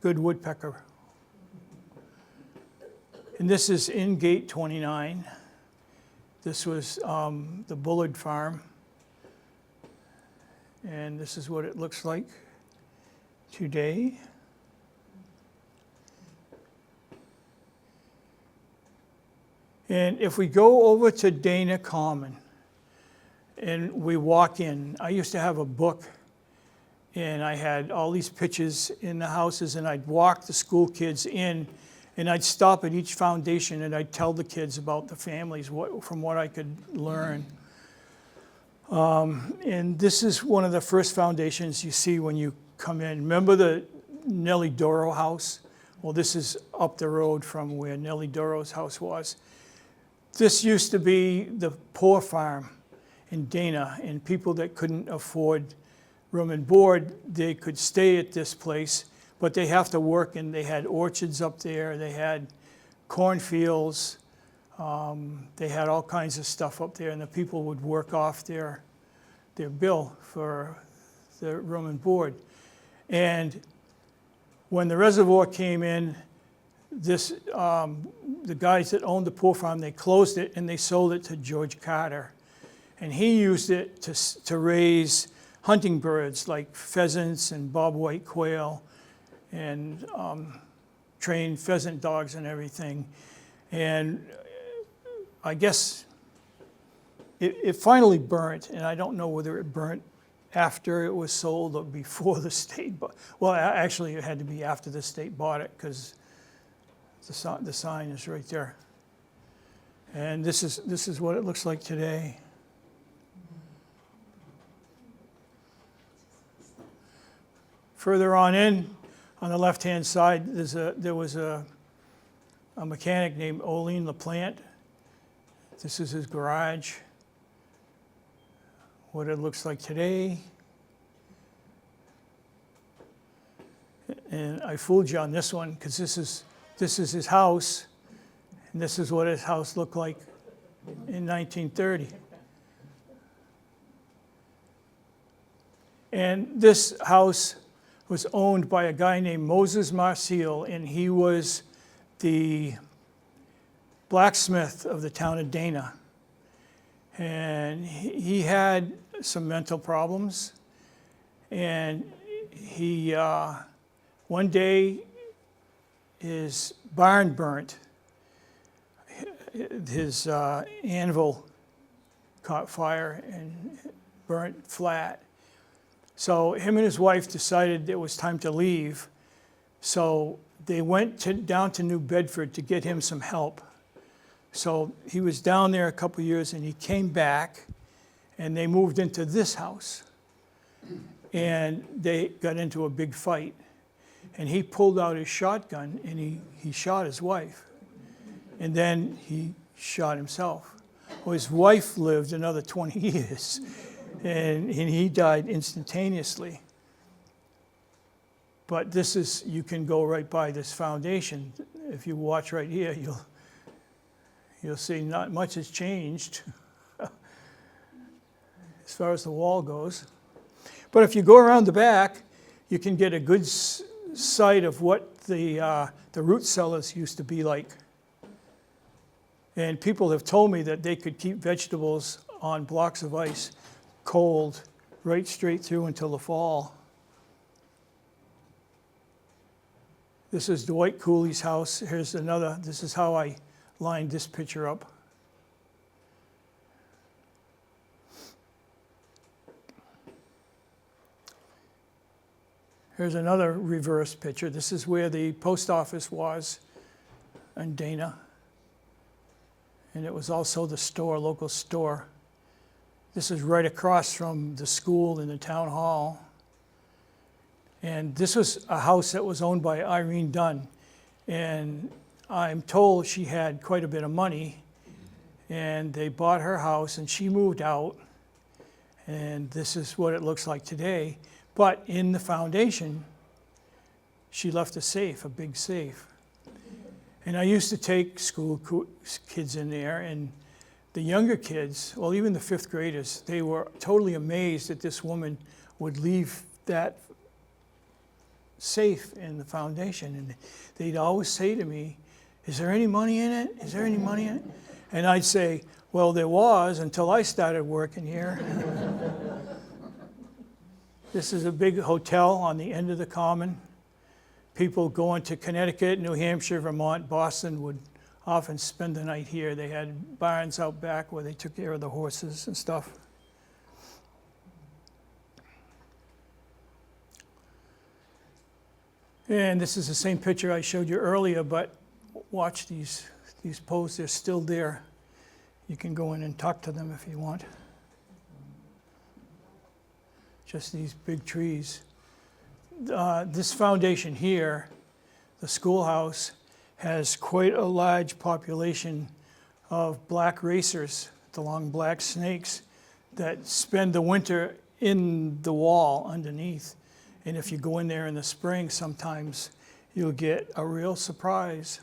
S2: Good woodpecker. And this is in Gate 29. This was the Bullard Farm. And this is what it looks like today. And if we go over to Dana Common and we walk in, I used to have a book, and I had all these pictures in the houses, and I'd walk the school kids in, and I'd stop at each foundation and I'd tell the kids about the families from what I could learn. And this is one of the first foundations you see when you come in. Remember the Nellie Doro house? Well, this is up the road from where Nellie Doro's house was. This used to be the poor farm in Dana, and people that couldn't afford room and board, they could stay at this place. But they have to work, and they had orchards up there, they had cornfields, they had all kinds of stuff up there, and the people would work off their bill for the room and board. And when the reservoir came in, the guys that owned the poor farm, they closed it and they sold it to George Carter. And he used it to raise hunting birds like pheasants and bobwhite quail, and train pheasant dogs and everything. And I guess it finally burnt, and I don't know whether it burnt after it was sold or before the state bought. Well, actually it had to be after the state bought it, because the sign is right there. And this is what it looks like today. Further on in, on the left-hand side, there was a mechanic named Olene LaPlante. This is his garage. What it looks like today. And I fooled you on this one because this is his house, and this is what his house looked like in 1930. And this house was owned by a guy named Moses Marcial, and he was the blacksmith of the town of Dana. And he had some mental problems, and he, one day, his barn burnt. His anvil caught fire and burnt flat. So him and his wife decided it was time to leave. So they went down to New Bedford to get him some help. So he was down there a couple years, and he came back, and they moved into this house. And they got into a big fight. And he pulled out his shotgun, and he shot his wife. And then he shot himself. Well, his wife lived another 20 years, and he died instantaneously. But this is, you can go right by this foundation. If you watch right here, you'll see not much has changed as far as the wall goes. But if you go around the back, you can get a good sight of what the root cellars used to be like. And people have told me that they could keep vegetables on blocks of ice cold right straight through until the fall. This is Dwight Cooley's house. Here's another. This is how I lined this picture up. Here's another reverse picture. This is where the post office was in Dana. And it was also the store, local store. This is right across from the school and the town hall. And this was a house that was owned by Irene Dunn. And I'm told she had quite a bit of money. And they bought her house, and she moved out. And this is what it looks like today. But in the foundation, she left a safe, a big safe. And I used to take school kids in there, and the younger kids, well, even the fifth graders, they were totally amazed that this woman would leave that safe in the foundation. And they'd always say to me, "Is there any money in it? Is there any money in it?" And I'd say, "Well, there was until I started working here." This is a big hotel on the end of the common. People going to Connecticut, New Hampshire, Vermont, Boston would often spend the night here. They had barns out back where they took care of the horses and stuff. And this is the same picture I showed you earlier, but watch these posts, they're still there. You can go in and talk to them if you want. Just these big trees. This foundation here, the schoolhouse, has quite a large population of black racers, the long black snakes, that spend the winter in the wall underneath. And if you go in there in the spring, sometimes you'll get a real surprise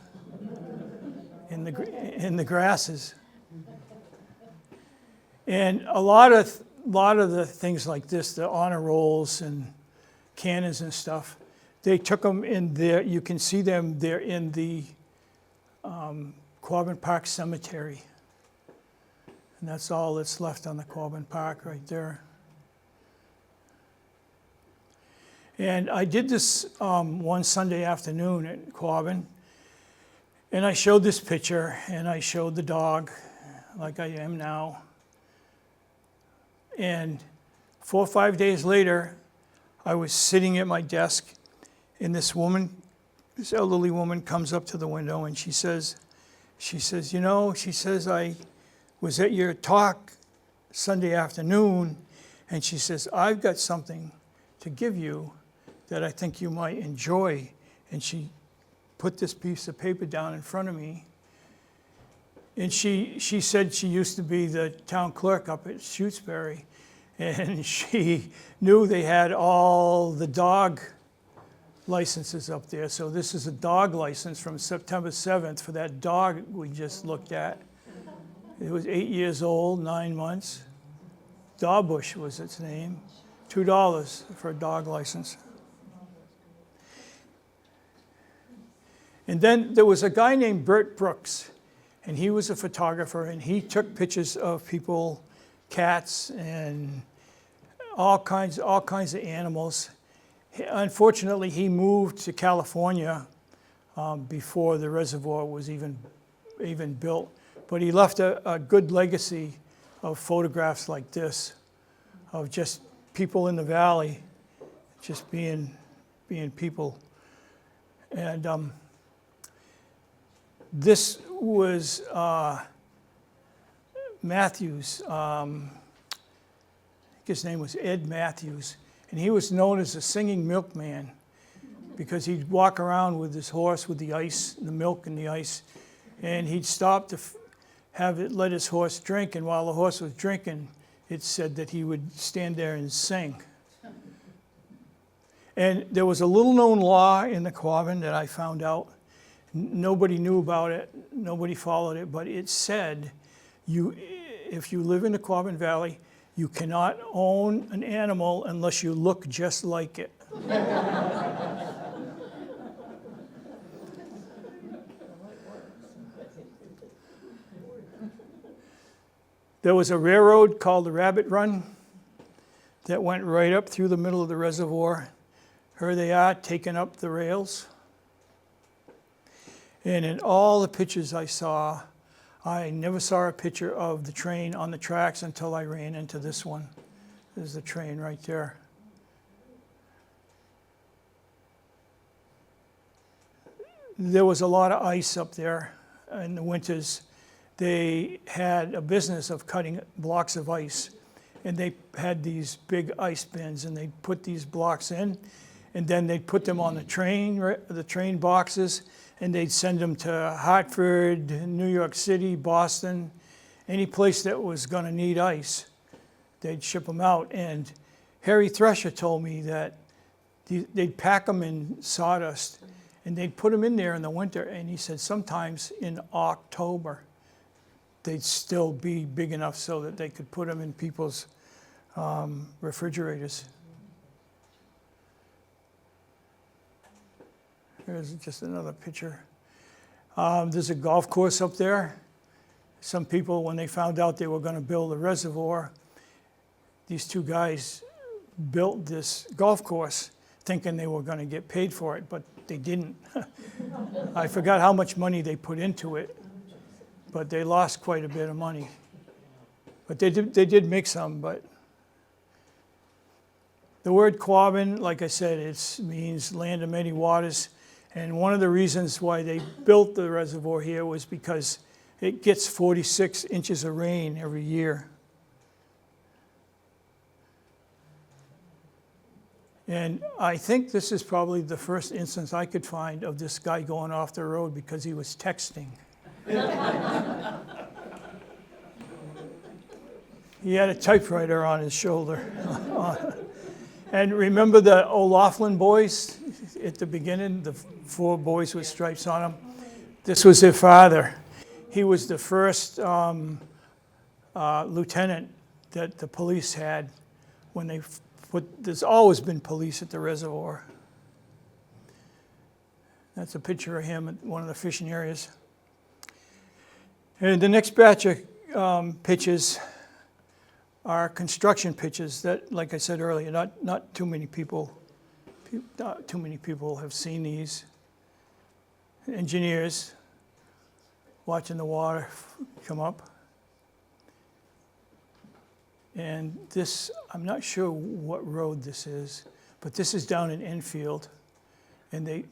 S2: in the grasses. And a lot of the things like this, the honor rolls and cannons and stuff, they took them in there. You can see them. They're in the Quabbin Park Cemetery. And that's all that's left on the Quabbin Park right there. And I did this one Sunday afternoon at Quabbin. And I showed this picture, and I showed the dog, like I am now. And 4 or 5 days later, I was sitting at my desk, and this elderly woman comes up to the window, and she says, she says, you know, she says, I was at your talk Sunday afternoon, and she says, I've got something to give you that I think you might enjoy. And she put this piece of paper down in front of me. And she said she used to be the town clerk up at Shutesbury, and she knew they had all the dog licenses up there. So this is a dog license from September 7th for that dog we just looked at. It was 8 years old, 9 months. Dawbush was its name. $2 for a dog license. And then there was a guy named Bert Brooks, and he was a photographer, and he took pictures of people, cats, and all kinds of animals. Unfortunately, he moved to California before the reservoir was even built. But he left a good legacy of photographs like this, of just people in the valley, just being people. And this was Matthews. I think his name was Ed Matthews. And he was known as the singing milkman because he'd walk around with his horse with the ice, the milk and the ice, and he'd stop to let his horse drink, and while the horse was drinking, it said that he would stand there and sing. And there was a little-known law in the Quabbin that I found out. Nobody knew about it, nobody followed it, but it said, if you live in the Quabbin Valley, you cannot own an animal unless you look just like it. There was a railroad called the Rabbit Run that went right up through the middle of the reservoir. Here they are, taking up the rails. And in all the pictures I saw, I never saw a picture of the train on the tracks until I ran into this one. There's the train right there. There was a lot of ice up there in the winters. They had a business of cutting blocks of ice, and they had these big ice bins, and they'd put these blocks in, and then they'd put them on the train boxes, and they'd send them to Hartford, New York City, Boston, any place that was going to need ice. They'd ship them out. And Harry Thresher told me that they'd pack them in sawdust, and they'd put them in there in the winter. And he said sometimes in October, they'd still be big enough so that they could put them in people's refrigerators. Here's just another picture. There's a golf course up there. Some people, when they found out they were going to build a reservoir, these two guys built this golf course thinking they were going to get paid for it, but they didn't. I forgot how much money they put into it, but they lost quite a bit of money. But they did make some. But the word Quabbin, like I said, it means land of many waters. And one of the reasons why they built the reservoir here was because it gets 46 inches of rain every year. And I think this is probably the first instance I could find of this guy going off the road because he was texting. He had a typewriter on his shoulder. And remember the O'Laughlin boys at the beginning, the 4 boys with stripes on them? This was their father. He was the first lieutenant that the police had when they there's always been police at the reservoir. That's a picture of him at one of the fishing areas. And the next batch of pictures are construction pictures that, like I said earlier, not too many people have seen these. Engineers watching the water come up. And this, I'm not sure what road this is, but this is down in Enfield. And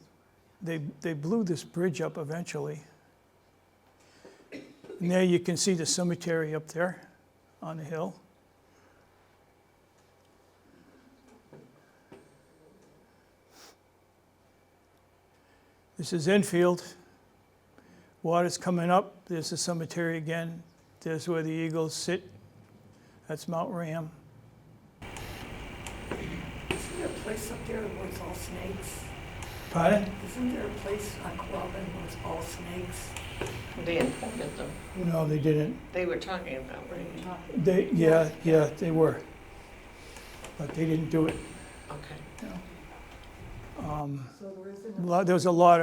S2: they blew this bridge up eventually. And there you can see the cemetery up there on the hill. This is Enfield. Water's coming up. There's the cemetery again. There's where the eagles sit. That's Mount Ram.
S6: Isn't there a place up there where it's all snakes?
S2: Pardon?
S6: Isn't there a place on Quabbin where it's all snakes?
S4: They imported them.
S2: No, they didn't.
S4: They were talking about, right?
S2: Yeah, they were. But they didn't do it.
S4: Okay.
S6: So there isn't
S2: There was a lot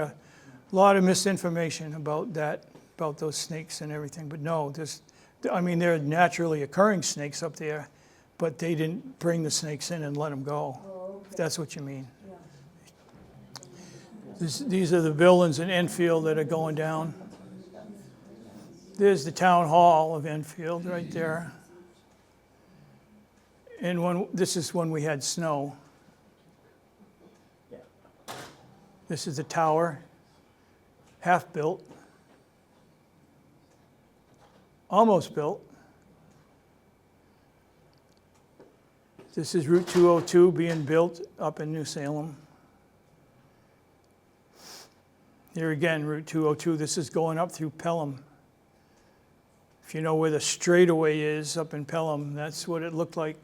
S2: of misinformation about that, about those snakes and everything. But no, there are naturally occurring snakes up there, but they didn't bring the snakes in and let them go. If that's what you mean. These are the buildings in Enfield that are going down. There's the town hall of Enfield right there. And this is when we had snow. This is the tower, half built, almost built. This is Route 202 being built up in New Salem. Here again, Route 202, this is going up through Pelham. If you know where the straightaway is up in Pelham, that's what it looked like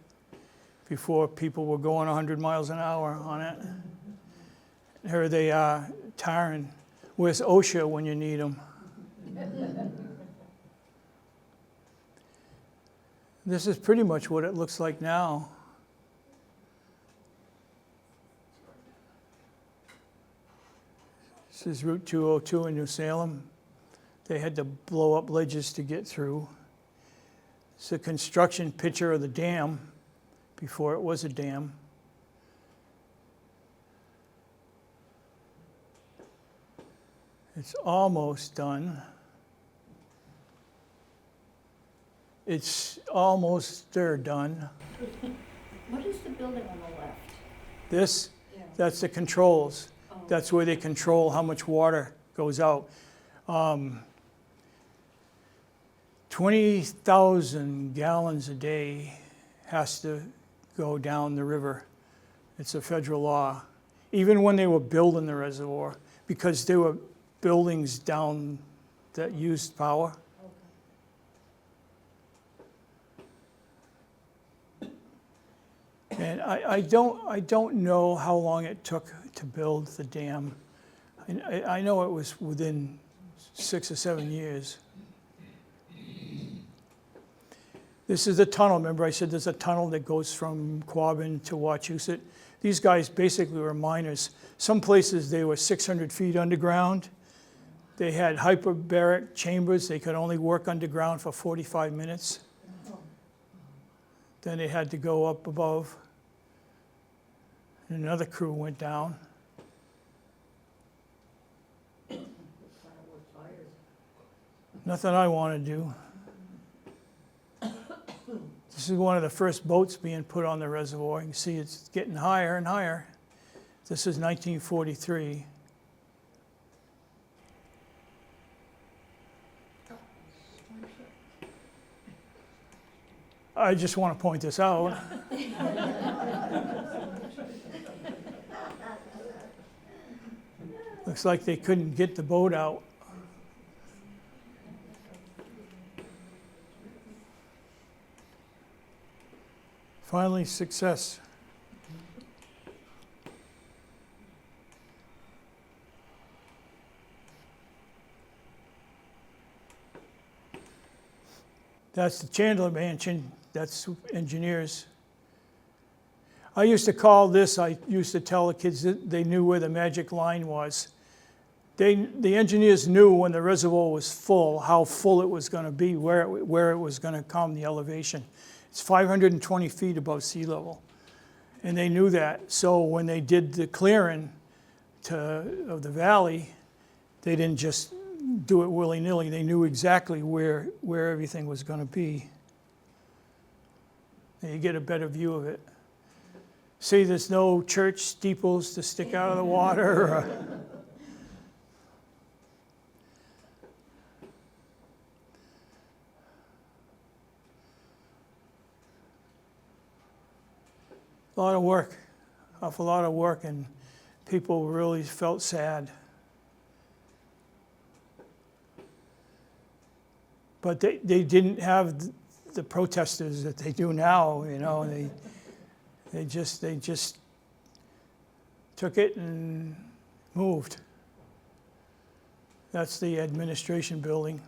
S2: before people were going 100 miles an hour on it. Here they are, tarring. Where's OSHA when you need them? This is pretty much what it looks like now. This is Route 202 in New Salem. They had to blow up ledges to get through. It's a construction picture of the dam before it was a dam. It's almost done. It's almost done.
S6: What is the building on the left?
S2: This, that's the controls. That's where they control how much water goes out. 20,000 gallons a day has to go down the river. It's a federal law. Even when they were building the reservoir, because there were buildings down that used power. And I don't know how long it took to build the dam. I know it was within 6 or 7 years. This is the tunnel. Remember I said there's a tunnel that goes from Quabbin to Wachusett? These guys basically were miners. Some places they were 600 feet underground. They had hyperbaric chambers. They could only work underground for 45 minutes. Then they had to go up above. And another crew went down. Nothing I want to do. This is one of the first boats being put on the reservoir. You can see it's getting higher and higher. This is 1943. I just want to point this out. Looks like they couldn't get the boat out. Finally, success. That's the Chandler Mansion. That's engineers. I used to call this, I used to tell the kids that they knew where the magic line was. The engineers knew when the reservoir was full, how full it was going to be, where it was going to come, the elevation. It's 520 feet above sea level. And they knew that. So when they did the clearing of the valley, they didn't just do it willy-nilly. They knew exactly where everything was going to be. And you get a better view of it. See, there's no church steeples to stick out of the water. A lot of work, awful lot of work, and people really felt sad. But they didn't have the protesters that they do now, you know. They just took it and moved. That's the administration building.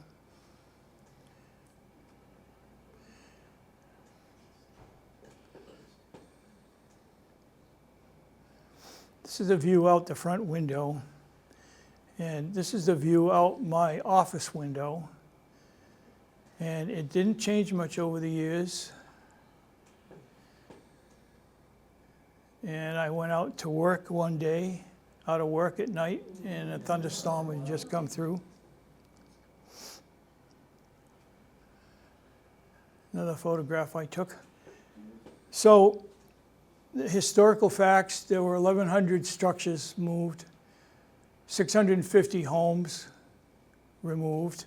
S2: This is a view out the front window, and this is the view out my office window. And it didn't change much over the years. And I went out to work one day, out of work at night, and a thunderstorm had just come through. Another photograph I took. So, the historical facts, there were 1,100 structures moved, 650 homes removed,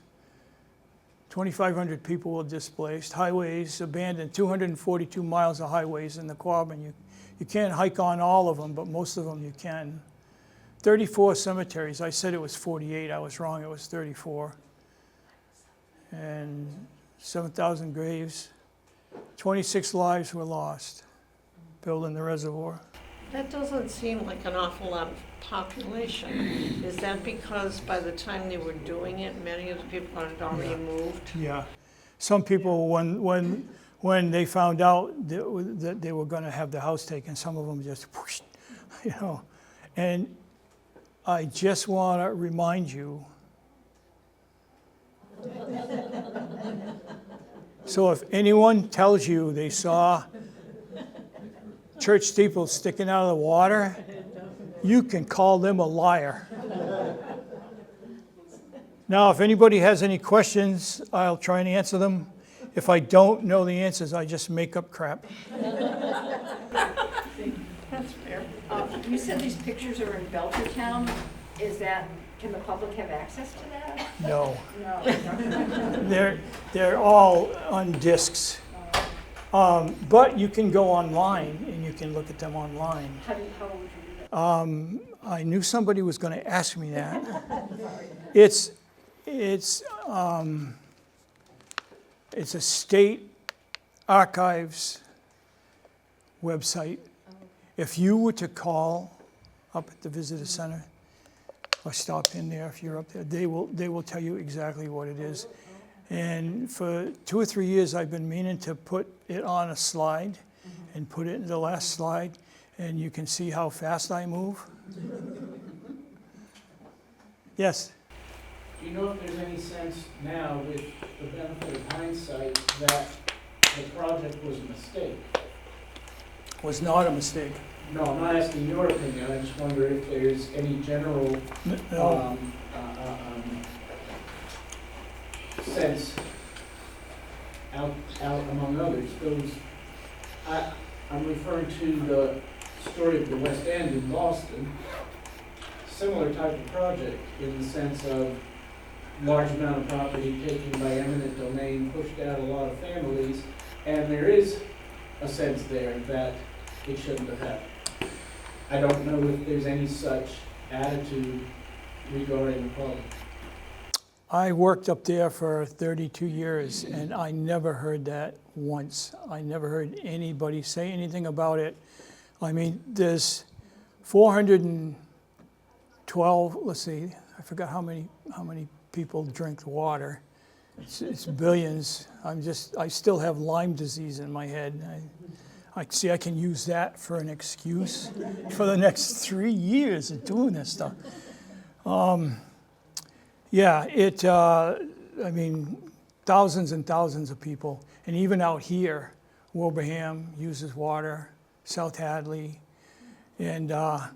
S2: 2,500 people were displaced, highways abandoned, 242 miles of highways in the Quabbin. You can't hike on all of them, but most of them you can. 34 cemeteries. I said it was 48. I was wrong. It was 34. And 7,000 graves. 26 lives were lost building the reservoir.
S4: That doesn't seem like an awful lot of population. Is that because by the time they were doing it, many of the people had already moved?
S2: Yeah. Some people, when they found out that they were going to have the house taken, some of them just whoosh, you know. And I just want to remind you. So if anyone tells you they saw church steeples sticking out of the water, you can call them a liar. Now, if anybody has any questions, I'll try and answer them. If I don't know the answers, I just make up crap.
S4: That's fair.
S6: You said these pictures are in Belchertown. Can the public have access to that?
S2: No.
S6: No.
S2: They're all on discs. But you can go online and you can look at them online.
S6: How would you do that?
S2: I knew somebody was going to ask me that. It's a state archives website. If you were to call up at the visitor center or stop in there if you're up there, they will tell you exactly what it is. And for 2 or 3 years, I've been meaning to put it on a slide and put it in the last slide, and you can see how fast I move. Yes?
S7: Do you know if there's any sense now, with the benefit of hindsight, that the project was a mistake?
S2: Was not a mistake.
S7: No, I'm not asking your opinion, I just wonder if there's any general
S2: No.
S7: sense out among others. I'm referring to the story of the West End in Boston, similar type of project in the sense of large amount of property taken by eminent domain, pushed out a lot of families, and there is a sense there that it shouldn't have happened. I don't know if there's any such attitude regarding the problem.
S2: I worked up there for 32 years, and I never heard that once. I never heard anybody say anything about it. I mean, there's 412, let's see, I forgot how many people drink water. It's billions. I still have Lyme disease in my head. I can use that for an excuse for the next 3 years of doing this stuff. Yeah, I mean, thousands and thousands of people. And even out here, Wilbraham uses water, South Hadley. And I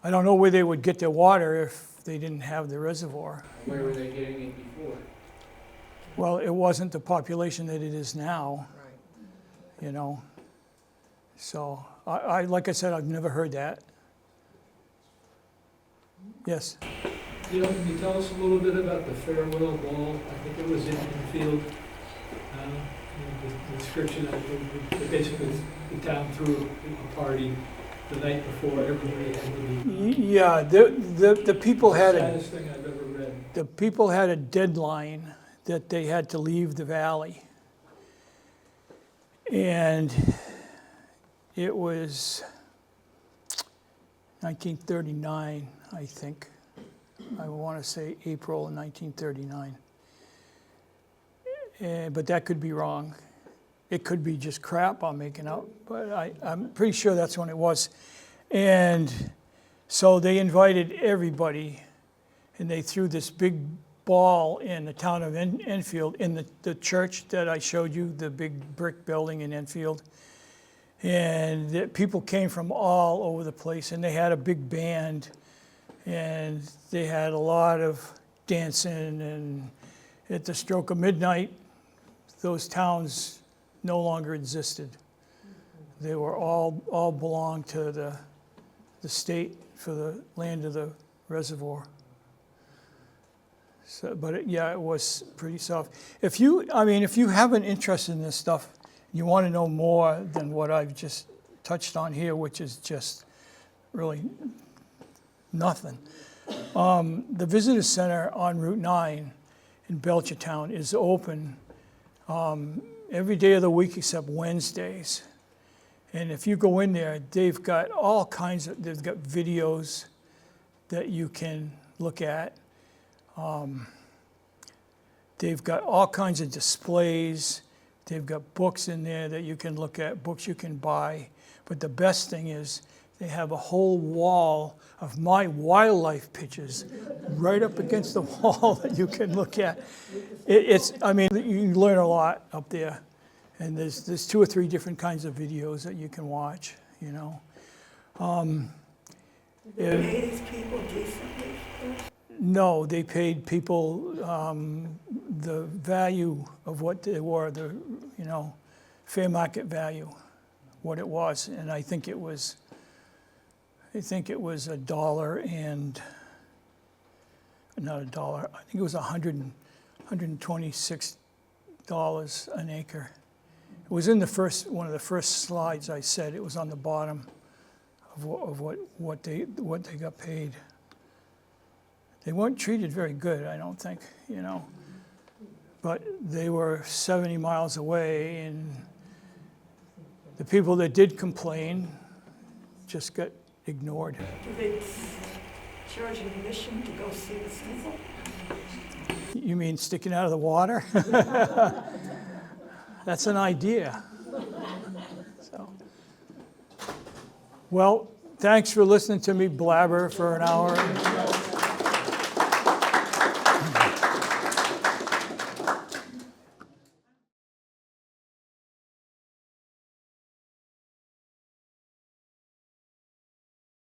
S2: don't know where they would get their water if they didn't have the reservoir.
S7: Where were they getting it before?
S2: Well, it wasn't the population that it is now, you know. So, like I said, I've never heard that. Yes?
S8: Can you tell us a little bit about the farewell ball? I think it was in Enfield. The description of it, basically, the town threw a party the night before, everybody had to leave.
S2: Yeah, the people had a,
S8: Saddest thing I've ever read.
S2: the people had a deadline that they had to leave the valley. And it was 1939, I think. I want to say April of 1939. But that could be wrong. It could be just crap I'm making up, but I'm pretty sure that's when it was. And so they invited everybody, and they threw this big ball in the town of Enfield, in the church that I showed you, the big brick building in Enfield. And people came from all over the place, and they had a big band, and they had a lot of dancing, and at the stroke of midnight, those towns no longer existed. They were all belonged to the state for the land of the reservoir. So, but it was pretty soft. If you have an interest in this stuff, you want to know more than what I've just touched on here, which is just really nothing. The visitor center on Route 9 in Belchertown is open every day of the week except Wednesdays. And if you go in there, they've got they've got videos that you can look at. They've got all kinds of displays. They've got books in there that you can look at, books you can buy. But the best thing is they have a whole wall of my wildlife pictures right up against the wall that you can look at. You learn a lot up there. And there's 2 or 3 different kinds of videos that you can watch, you know.
S9: Pay these people decently?
S2: No, they paid people the value of what they were, fair market value, what it was. And I think it was $1 and, not $1, I think it was $126 an acre. It was in one of the first slides I said. It was on the bottom of what they got paid. They weren't treated very good, I don't think, But they were 70 miles away, and the people that did complain just got ignored.
S9: Do they charge admission to go see the sniffle?
S2: You mean sticking out of the water? That's an idea. So, well, thanks for listening to me blabber for an hour.